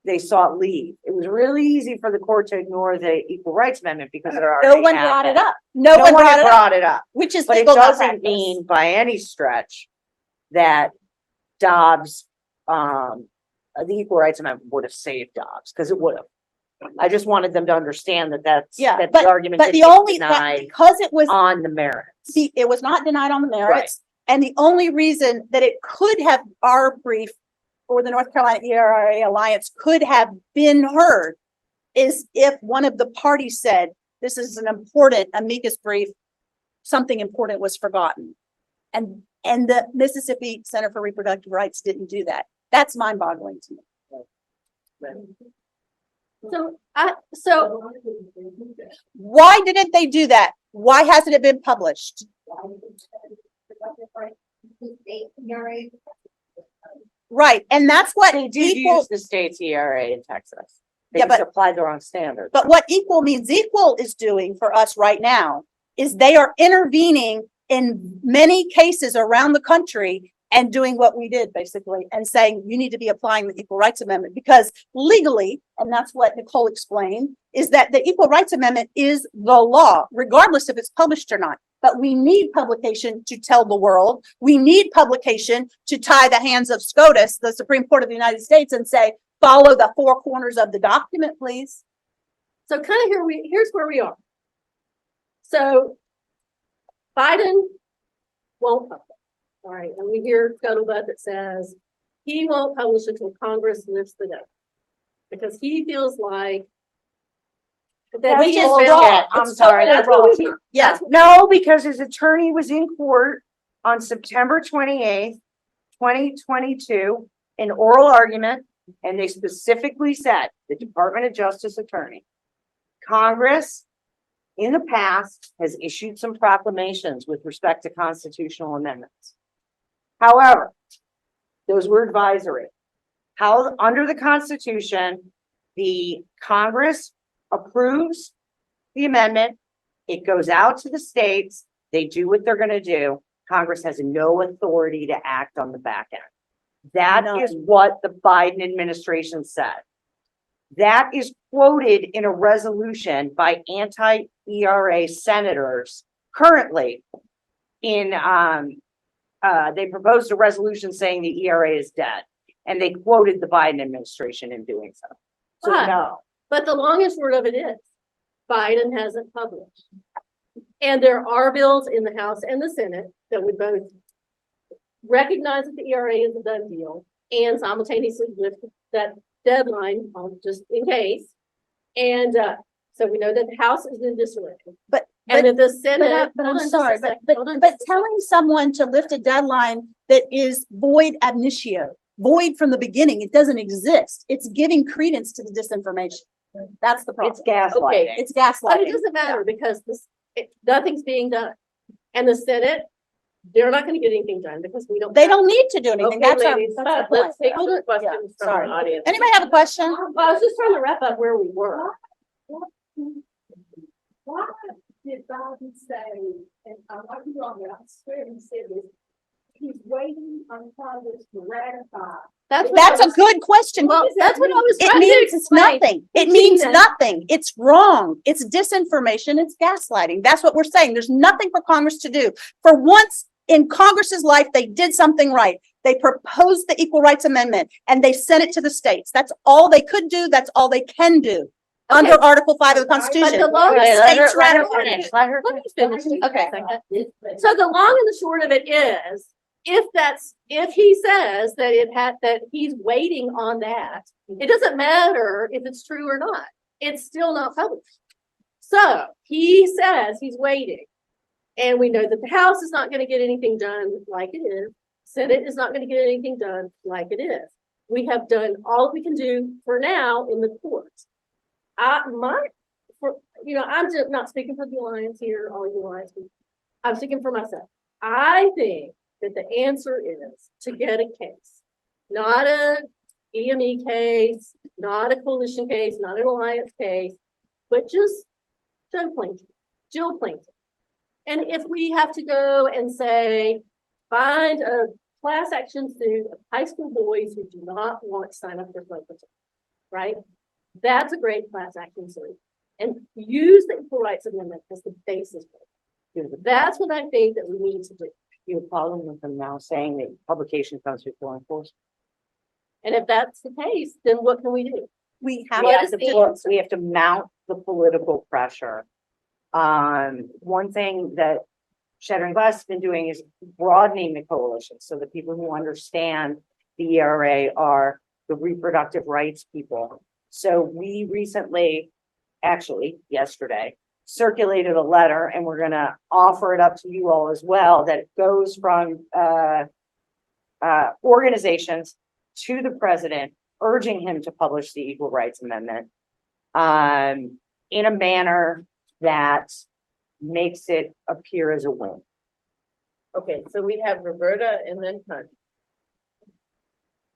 they sought leave. It was really easy for the court to ignore the Equal Rights Amendment because it already No one brought it up. No one brought it up. Which is But it legal doesn't malpractice. mean by any stretch that Dobbs, the Equal Rights Amendment would have saved Dobbs, because it would have. I just wanted them to understand that that's, that the argument But didn't the get only, denied because it was, on the merits. see, it was not denied on the merits. And the only reason that it could have, our brief or the North Carolina ERA Alliance could have been heard is if one of the parties said, this is an important amicus brief, something important was forgotten. And the Mississippi Center for Reproductive Rights didn't do that. That's mind-boggling to me. So Why didn't they do that? Why hasn't it been published? Right, and that's what They did equal, use the state's ERA in Texas. They Yeah, just but- applied the wrong standard. but what equal means equal is doing for us right now is they are intervening in many cases around the country and doing what we did basically and saying you need to be applying the Equal Rights Amendment because legally, and that's what Nicole explained, is that the Equal Rights Amendment is the law, regardless if it's published or not. But we need publication to tell the world. We need publication to tie the hands of SCOTUS, the Supreme Court of the United States, and say, follow the 4 corners of the document, please. So kind of here's where we are. So Biden won't publish. All right, and we hear scuttlebutt that says he won't publish until Congress lifts the deadline because he feels like that Which he is is wrong. bound. I'm It's sorry. totally That's what we hear. Yeah, No, because his attorney was in court on September 28th, 2022, in oral argument, and they specifically said, the Department of Justice attorney, Congress in the past has issued some proclamations with respect to constitutional amendments. However, those were advisory. How, under the Constitution, the Congress approves the amendment, it goes out to the states, they do what they're gonna do. Congress has no authority to act on the back end. That is what the Biden administration said. That is quoted in a resolution by anti-ERA senators currently in, they proposed a resolution saying the ERA is dead. And they quoted the Biden administration in doing so. So But- no. But the longest word of it is Biden hasn't published. And there are bills in the House and the Senate that would both recognize that the ERA is a done deal and simultaneously lift that deadline on just in case. And, so we know that the House is in disarray. But- And that the But, Senate. but hold I'm on just a sorry, second, hold on but just a second. telling someone to lift a deadline that is void ab initio, void from the beginning, it doesn't exist. It's giving credence to the disinformation. That's the problem. It's gaslighting. It's But it gaslighting. doesn't matter because nothing's being done. And the Senate, they're not gonna get anything done because we don't. They don't need to do anything. Okay, That's our, ladies, that's our let's point. take some Yeah, questions from sorry. the audience. Anybody have a question? Well, I was just trying to wrap up where we were. Why did Biden say, and I might be wrong, but I swear he said this, he's waiting on Congress to ratify. That's That's a good question. Well, that's what I was It trying to means it's explain. nothing. It to means Tina. nothing. It's wrong. It's disinformation. It's gaslighting. That's what we're saying. There's nothing for Congress to do. For once in Congress's life, they did something right. They proposed the Equal Rights Amendment and they sent it to the states. That's all they could do. That's all they can do under Okay. Article 5 of the Constitution. But the long- The states Let her ratified it. finish. Let her Let me finish. Okay. So the long and the short of it is, if he says that he's waiting on that, it doesn't matter if it's true or not. It's still not published. So he says he's waiting. And we know that the House is not going to get anything done like it is. Senate is not going to get anything done like it is. We have done all we can do for now in the courts. I'm just not speaking for the Alliance here, all you Alliance people. I'm speaking for myself. I think that the answer is to get a case, not a EME case, not a coalition case, not an Alliance case, but just Jill Plaintiff. And if we have to go and say, find a class action suit of high school boys who do not want to sign up for flood protection, right? That's a great class action suit. And use the Equal Rights Amendment as the basis for it. That's what I think that we need to do. You have a problem with them now saying that publication comes before enforcement. And if that's the case, then what can we do? We have We What have is to, the put- answer? we have to mount the political pressure. One thing that Shattering Glass has been doing is broadening the coalition so that people who understand the ERA are the reproductive rights people. So we recently, actually yesterday, circulated a letter and we're gonna offer it up to you all as well, that it goes from organizations to the president, urging him to publish the Equal Rights Amendment in a manner that makes it appear as a win. Okay, so we have Roberta and then Connie.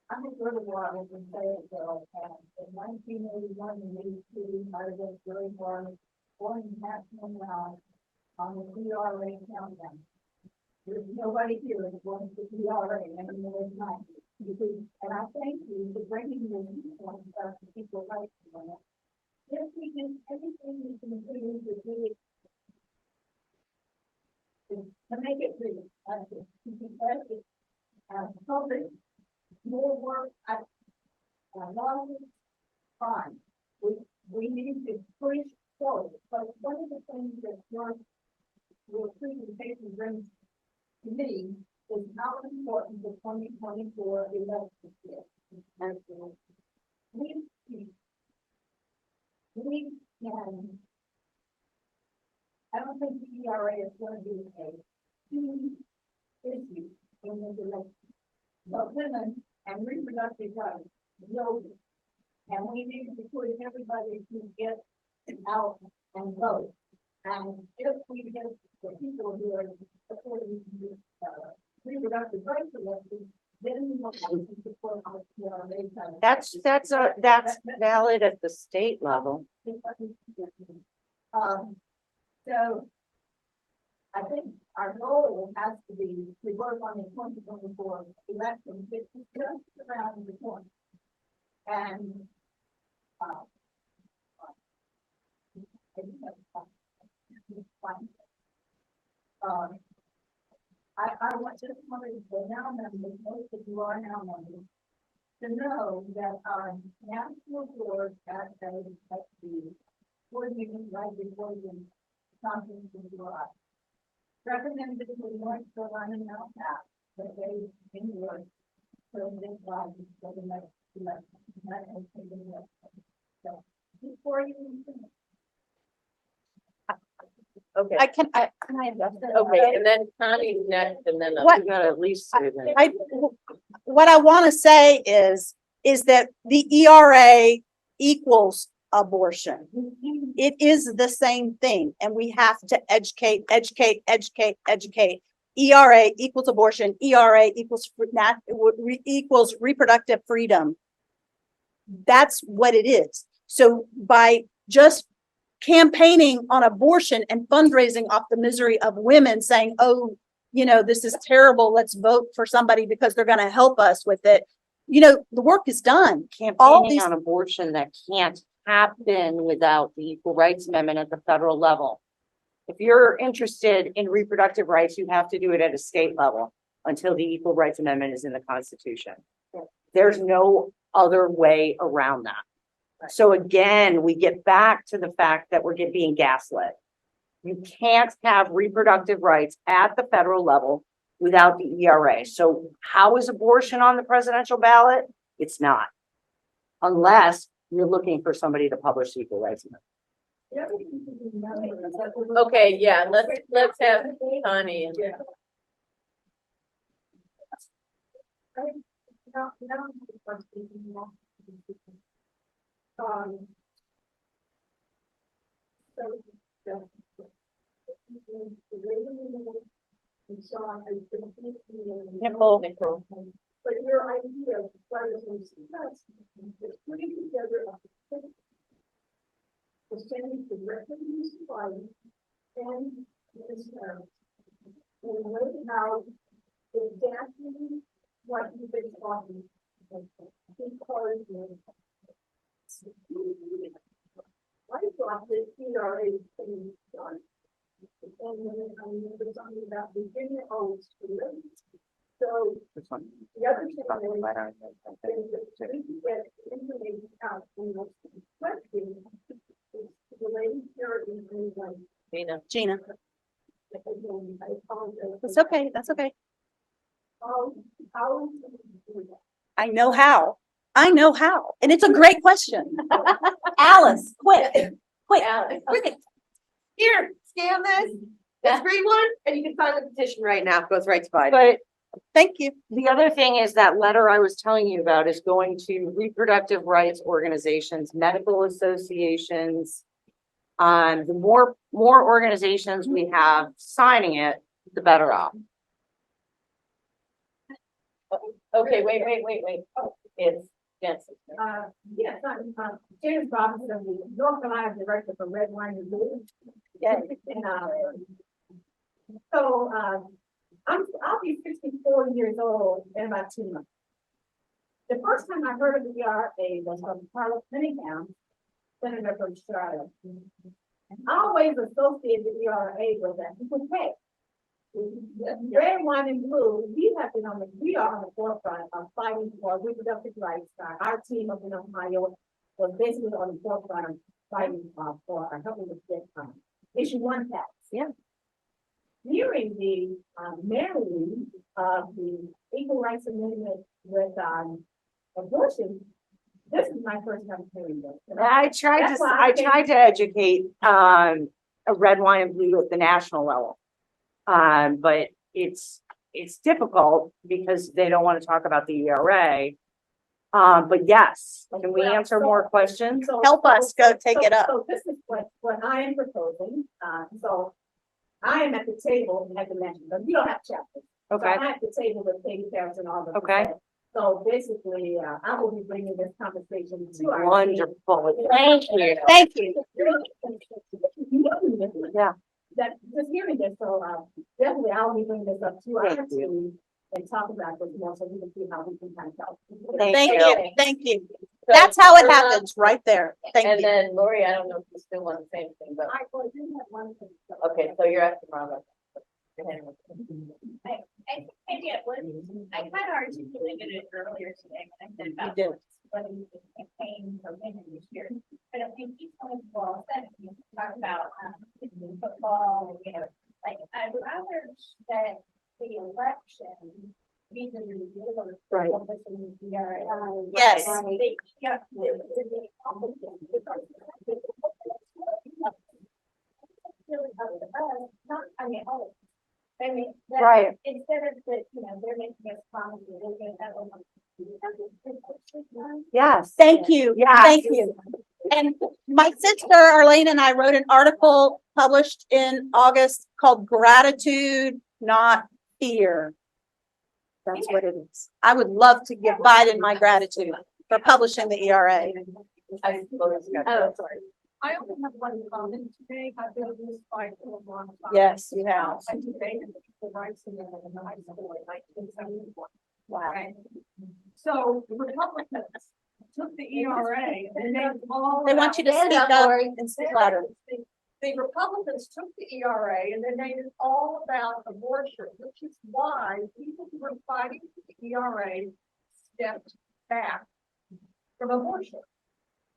I'm a little while in Fayetteville, and in 1981 and 82, I was very hard, going national round on the ERA countdown. There's nobody here that's going to ERA anymore tonight. And I thank you for bringing this point about the people right now. If we do everything we can do to do it, to make it real, because it's public, more work, long time. We need to push forward, but one of the things that your presentation brings to me is how important the 2024 election is. And we can, I don't think the ERA is going to be a key issue in this election. But women and reproductive rights, no. And we need to push everybody to get out and vote. And if we get the people who are supporting the reproductive rights elections, then we will have to support our ERA. That's valid at the state level. So I think our goal has to be to work on the 2024 election, which is just around the corner. And I want just wanted the now members, most of you are now members, to know that our national board at the board meeting right before the conference in July recommended to North Carolina now passed that they endorse President Biden for the next election. So before you. Okay, can I adjust it? okay, and then Connie's next, and then. What- We gotta at least say that. What I want to say is that the ERA equals abortion. It is the same thing, and we have to educate. ERA equals abortion. ERA equals equals reproductive freedom. That's what it is. So by just campaigning on abortion and fundraising off the misery of women saying, oh, this is terrible. Let's vote for somebody because they're going to help us with it. The work is done. All Campaigning these, on abortion that can't happen without the Equal Rights Amendment at the federal level. If you're interested in reproductive rights, you have to do it at a state level until the Equal Rights Amendment is in the Constitution. There's no other way around that. So again, we get back to the fact that we're being gaslit. You can't have reproductive rights at the federal level without the ERA. So how is abortion on the presidential ballot? It's not. Unless you're looking for somebody to publish the Equal Rights Amendment. Okay, yeah, let's have Connie. And- Nicole. But your idea of is putting together a standing directly in this body and this, and learn how exactly what you've been talking about. I thought that ERA thing done. And then I remember something about Virginia owns so the other thing is that we can get information out in the question is the lady here in Gina, I apologize. it's okay. That's okay. How do that? I know how. And it's a great question. Alice, quick. Alex. Here, scan this, this green one, and you can sign the petition right now. It goes right to Biden. But Thank you. the other thing is that letter I was telling you about is going to reproductive rights organizations, medical associations. The more organizations we have signing it, the better off. Okay, wait. It's Jensen. Yes, I'm, James Robinson, the North Carolina Director for Red Wine and Blue. Yes. And, so, I'll be 64 years old in about 2 months. The first time I heard of the ERA was from Carlos Cunningham, Senator from Charlotte. I always associated the ERA with that, because hey, Red, Wine, and Blue, we are on the forefront of fighting for reproductive rights. Our team up in Ohio was basically on the forefront of fighting for helping with this issue 1 tax. Yeah. During the marrying of the Equal Rights Amendment with abortion, this is my first time hearing this. I tried That's to, why I I think- tried to educate, a red, wine, and blue at the national level. But it's difficult because they don't want to talk about the ERA. But yes, can we answer more questions? Help us go take it up. So this is what I am proposing. So I am at the table, and I can mention, but you don't have chapters. So Okay, I'm at the table with Katie Harris and all the. Okay. So basically, I will be bringing this conversation to our. wonderful. Thank you. Thank you. Yeah. That, just hearing this, so, definitely I'll be bringing this up to our Thank you. team and talk about this more, so we can see how we can kind of help. Thank you. That's how it happens, right there. Thank And you. then Lori, I don't know if you still want the same thing, but, I did have one thing. okay, so you're asking Robert. Your hand was- I did, I kind of articulated it earlier today, when I said about. did. Whether you could campaign for women this year, but I think each one of you all said, you talk about, football, like, I'd rather that the election be the. Right. Yes. I mean, oh, I mean, that, Right. instead of the, they're making us promise that we're gonna have a. Yes. Thank you. Yes. Thank you. And my sister Arlene and I wrote an article published in August called Gratitude, Not Fear. That's what it is. I would love to give Biden my gratitude for publishing the ERA. Oh, sorry. I only have one comment today. I've been this fight for a long time. Yes, you have. I debated the rights in the high school in 1971. Wow. Right. So the Republicans took the ERA and they all. They want you to about- speak up and speak louder. The Republicans took the ERA and they made it all about abortion, which is why people who were fighting for the ERA stepped back from abortion.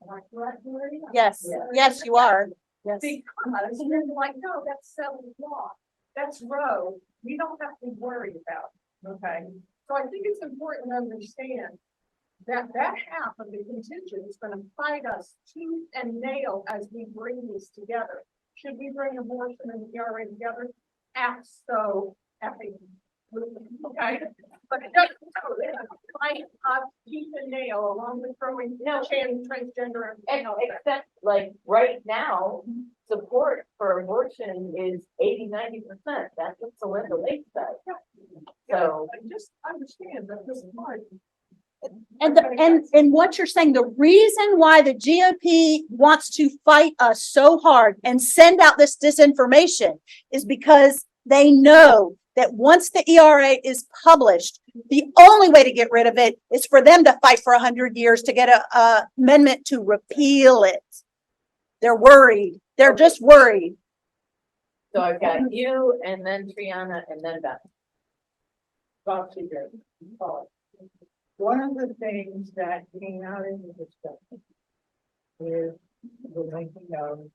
Am I correct, Maria? Yes, yes, you are. Yes. Because they're like, no, that's settled law. That's Roe. We don't have to be worried about it. Okay. So I think it's important to understand that that half of the contingent is going to fight us tooth and nail as we bring these together. Should we bring abortion and the ERA together? Absolutely. Okay. But it doesn't, so they're gonna fight us tooth and nail along with throwing transgender and all that. Except like right now, support for abortion is 80-90%. That's what Celinda Lake said. So I just understand that this part. And what you're saying, the reason why the GOP wants to fight us so hard and send out this disinformation is because they know that once the ERA is published, the only way to get rid of it is for them to fight for 100 years to get a amendment to repeal it. They're worried. They're just worried. So I've got you and then Triana and then Beth. One of the things that came out in the discussion is the linking of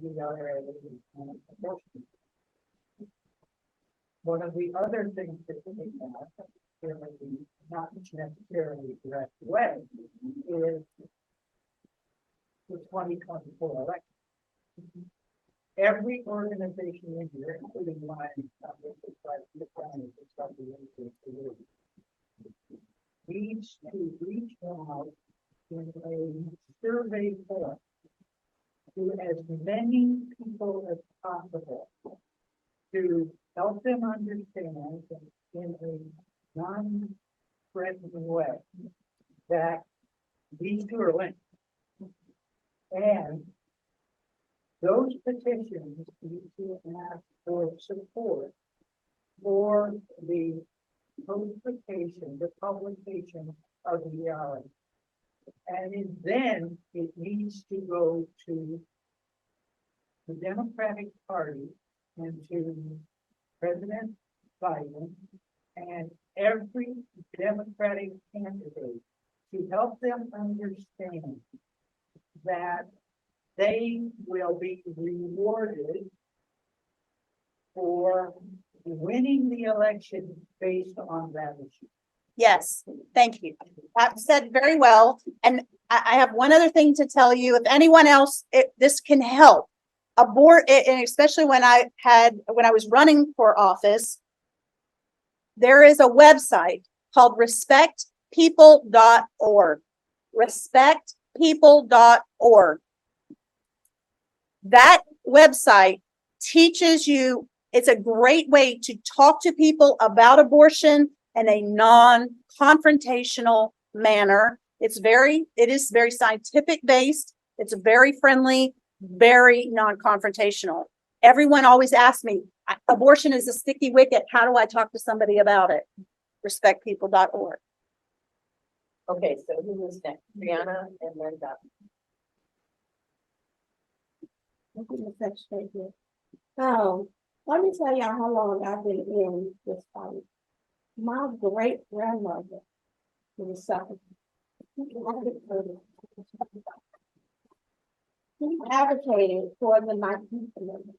the IRA and abortion. One of the other things that came out, not necessarily direct way, is the 2024 election. Every organization in here, including mine, needs to reach out in a survey form to as many people as possible to help them understand in a non-threatening way that these two are linked. And those petitions need to ask for support for the notification, the publication of the ERA. And then it needs to go to the Democratic Party and to President Biden and every Democratic candidate to help them understand that they will be rewarded for winning the election based on that issue. Yes, thank you. That said very well. And I have one other thing to tell you. If anyone else, this can help. And especially when I was running for office, there is a website called respectpeople.org. Respectpeople.org. That website teaches you, it's a great way to talk to people about abortion in a non-confrontational manner. It is very scientific based. It's very friendly, very non-confrontational. Everyone always asks me, abortion is a sticky wicket. How do I talk to somebody about it? Respectpeople.org. Okay, so who was next? Triana and then Beth. So, let me tell y'all how long I've been in this fight. My great grandmother was suffering. She advocated for the 19th Amendment.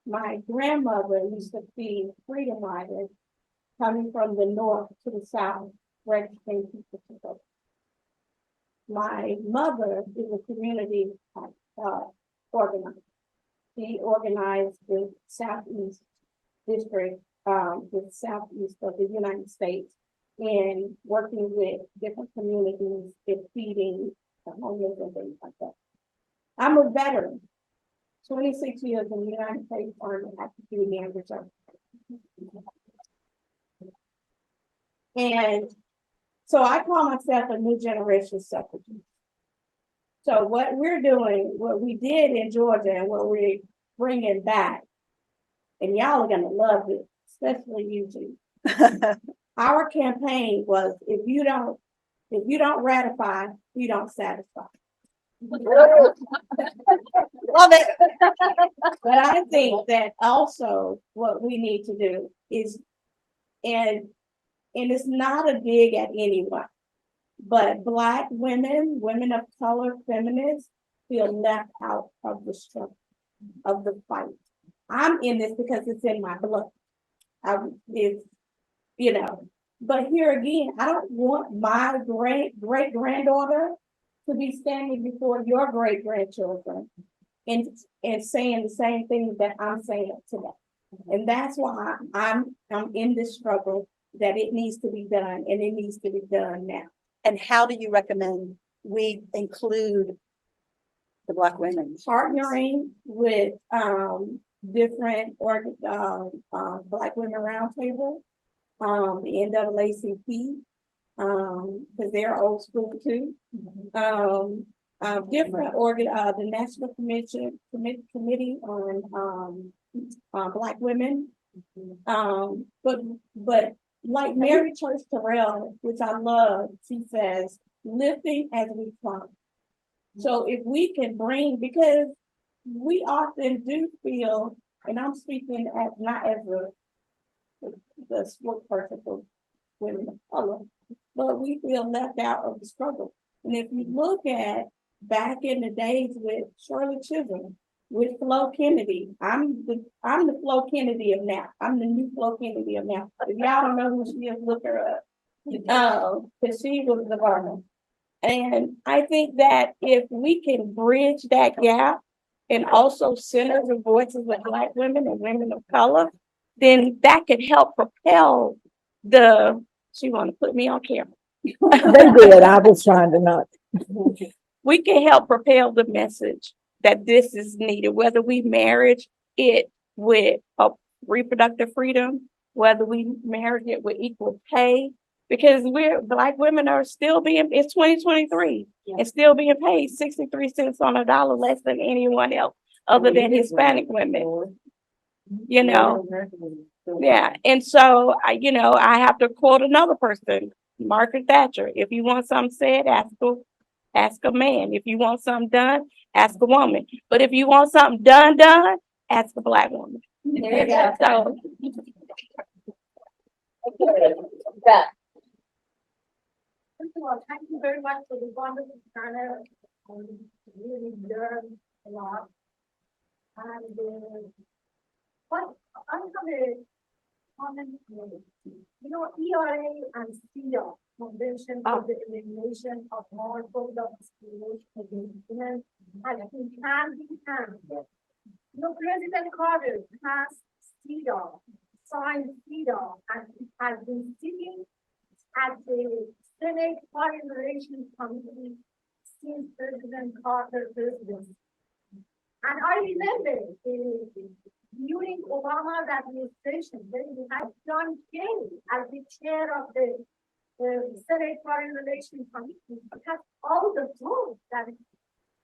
My grandmother used to be freedom riders coming from the north to the south, registering people to vote. My mother is a community organizer. he organized the Southeast District, the Southeast of the United States, in working with different communities in feeding the homeless and things like that. I'm a veteran, 26 years in the United States Army active duty and reserve. And so I call myself a new generation suffragist. So what we're doing, what we did in Georgia and what we're bringing back, and y'all are gonna love it, especially you two. Our campaign was, if you don't ratify, you don't satisfy. Love it. But I think that also what we need to do is, and it's not a dig at anyone, but Black women, women of color, feminists feel left out of the struggle, of the fight. I'm in this because it's in my blood. But here again, I don't want my great granddaughter to be standing before your great grandchildren and saying the same thing that I'm saying today. And that's why I'm in this struggle, that it needs to be done, and it needs to be done now. And how do you recommend we include the Black women? Partnering with different Black Women Roundtable, the NAACP, because they're old school too. Different the National Committee on Black women. But like Mary Church Terrell, which I love, she says, lifting as we climb. So if we can bring, because we often do feel, and I'm speaking as not as the spokesperson for women of color, but we feel left out of the struggle. And if you look at back in the days with Shirley Chisholm, with Flo Kennedy, I'm the Flo Kennedy of now. I'm the new Flo Kennedy of now. If y'all don't know who she is, look her up. Because she was the farmer. And I think that if we can bridge that gap and also center the voices of Black women and women of color, then that could help propel she want to put me on camera. They did, I was trying to not. We can help propel the message that this is needed, whether we marriage it with a reproductive freedom, whether we marriage it with equal pay, because Black women are still it's 2023, and still being paid 63 cents on a dollar less than anyone else other than Hispanic women. Yeah. And so I have to quote another person, Margaret Thatcher. If you want something said, ask a man. If you want something done, ask a woman. But if you want something done, ask a Black woman. There you go. So First of all, thank you very much for the wonderful panel. Really learned a lot. And what I have a comment. ERA and CEDAW, Convention for the Elimination of All Forms of Discrimination Against Women, has been hand in hand. President Carter has CEDAW, signed CEDAW, and it has been sitting at the Senate Foreign Relations Committee since President Carter's presidency. And I remember during Obama's administration, when we had John Kerry as the chair of the Senate Foreign Relations Committee, because all the votes that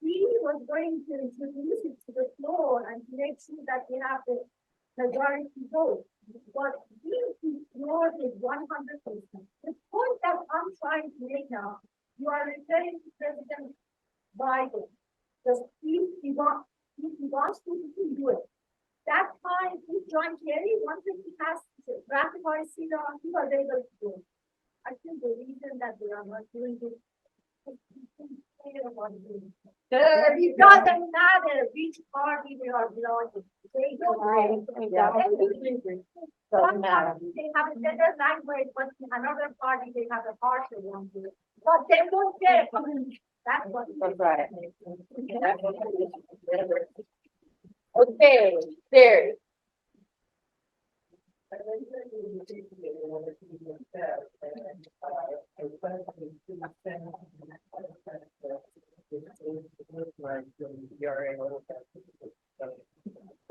he was going to introduce it to the floor and to make sure that we have the majority vote. But he ignored it 100%. The point that I'm trying to make now, you are referring to President Biden. Because he wants to do it. That time, if John Kerry wanted to pass ratify CEDAW, he was able to do it. I think the reason that they are not doing it is it doesn't matter which party they are belonging to. They don't One party, they have a better language, but in another party, they have a harsher one. But they don't care. That's what. That's right. Okay, there.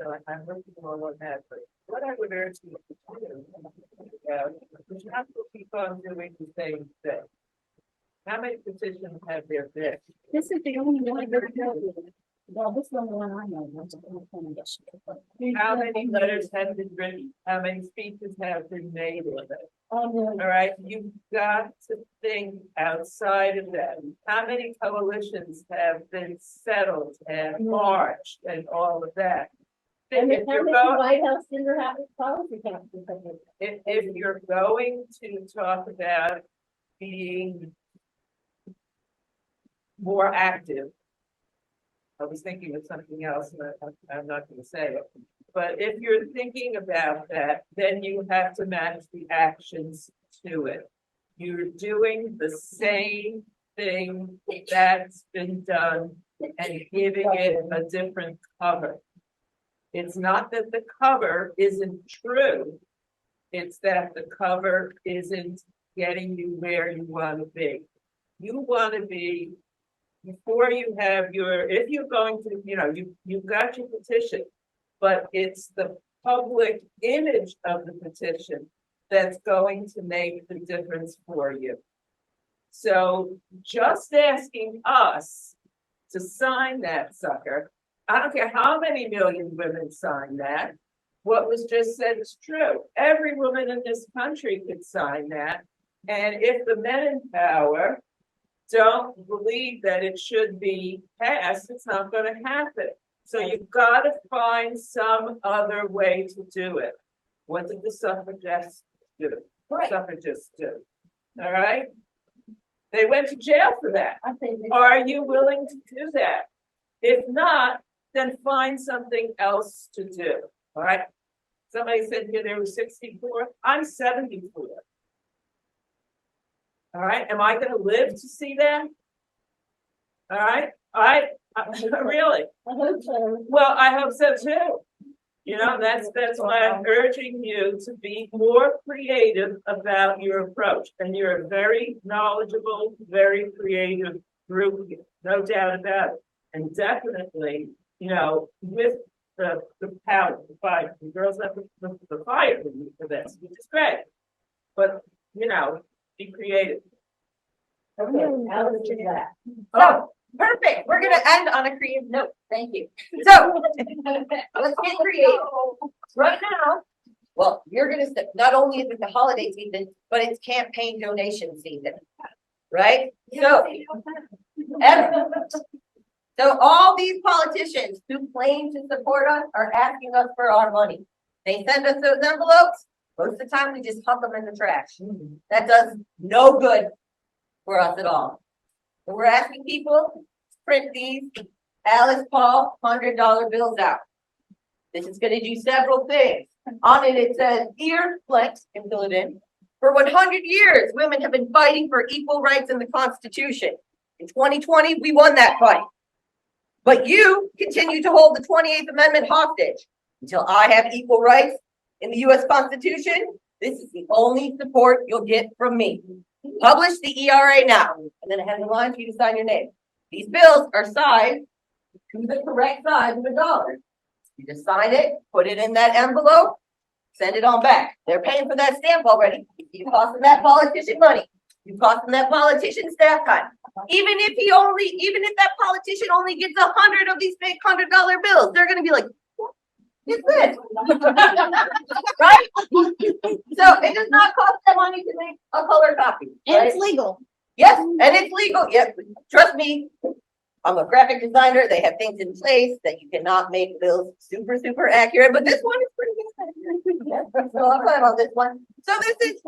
So I'm looking on that, but what I would urge you to do, is not to keep on doing the same thing. How many petitions have there been? This is the only one that. Well, this is the only one I know. How many letters have been written? How many speeches have been made on it? Oh, All right, you've got to think outside of that. How many coalitions have been settled and marched and all of that? And If the you're going, White House didn't have a policy council. if you're going to talk about being more active, I was thinking of something else, and I'm not gonna say it. But if you're thinking about that, then you have to match the actions to it. You're doing the same thing that's been done and giving it a different cover. It's not that the cover isn't true. It's that the cover isn't getting you where you want to be. You want to be, before you have your, if you're going to, you've got your petition, but it's the public image of the petition that's going to make the difference for you. So just asking us to sign that sucker, I don't care how many million women sign that. What was just said is true. Every woman in this country could sign that. And if the men in power don't believe that it should be passed, it's not going to happen. So you've got to find some other way to do it. What did the suffragists do? Suffragists do. All right? They went to jail for that. Are you willing to do that? If not, then find something else to do. All right? Somebody said here there was 64. I'm 74. All right, am I going to live to see that? All right, really? I hope so. Well, I hope so too. That's why I'm urging you to be more creative about your approach. And you're a very knowledgeable, very creative group, no doubt about it. And definitely, with the power, the fight, the girls have the fire for this, which is great. But be creative. Okay, Alice did that. So, perfect. We're gonna end on a creative note. Thank you. So, let's get creative. Right now, well, you're gonna, not only is it the holiday season, but it's campaign donation season, right? So, so all these politicians who claim to support us are asking us for our money. They send us those envelopes. Most of the time, we just huck them in the trash. That does no good for us at all. So we're asking people to print these Alice Paul $100 bills out. This is going to do several things. On it says, "Dear Flex," and fill it in. "For 100 years, women have been fighting for equal rights in the Constitution. In 2020, we won that fight. But you continue to hold the 28th Amendment hostage. Until I have equal rights in the U.S. Constitution, this is the only support you'll get from me. Publish the ERA now." And then it has a line for you to sign your name. "These bills are signed to the correct size of $1. You just sign it, put it in that envelope, send it on back. They're paying for that stamp already. You cost them that politician money. You cost them that politician staff time. Even if that politician only gets 100 of these big $100 bills, they're gonna be like, "What is this?" Right? So it does not cost them money to make a color copy. And Right? it's legal. Yes, and it's legal. Yes, trust me. I'm a graphic designer. They have things in place that you cannot make bills super accurate, but this one is pretty good. So I'm fine on this one. So this is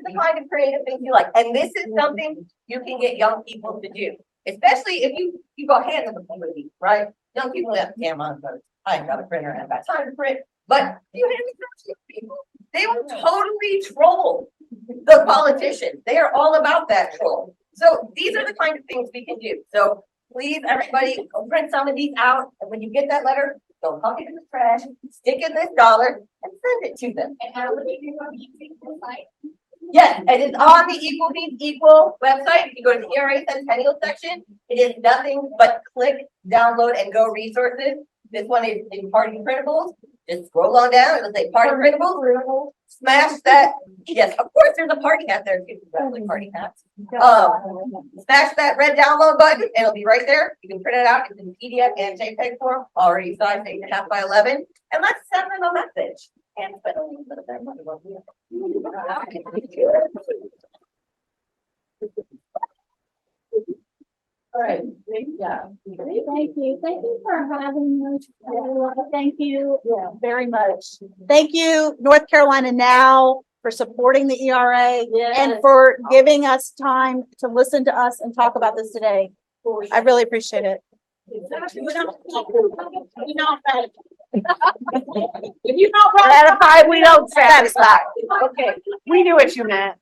the kind of creative things you like, and this is something you can get young people to do, especially if you go hands on the community, right? Young people have Amazon, but I ain't got a printer and I've got time to print. But you hand it to people, they will totally troll the politicians. They are all about that troll. So these are the kind of things we can do. So please, everybody, go print some of these out. And when you get that letter, Don't huck it in the trash, stick in this dollar and send it to them. And how would you do on the site? Yes, it is on the Equal Means Equal website. If you go to the ERA Centennial section, it is nothing but click, download, and go resources. This one is in party printables. Just scroll on down, it'll say party printables. Smash that. Yes, of course, there's a party hat there. Too, like party hats. Smash that red download button, and it'll be right there. You can print it out. It's in PDF and JPEG form. Already sized 8.5 by 11. And let's send them a message. And spend a little bit of their money. All right, great job. Thank you for having us. Thank you very much. Thank you, North Carolina Now, for supporting the ERA and Yes. for giving us time to listen to us and talk about this today. I really appreciate it. If you don't ratify, we don't satisfy. Okay, we knew what you meant.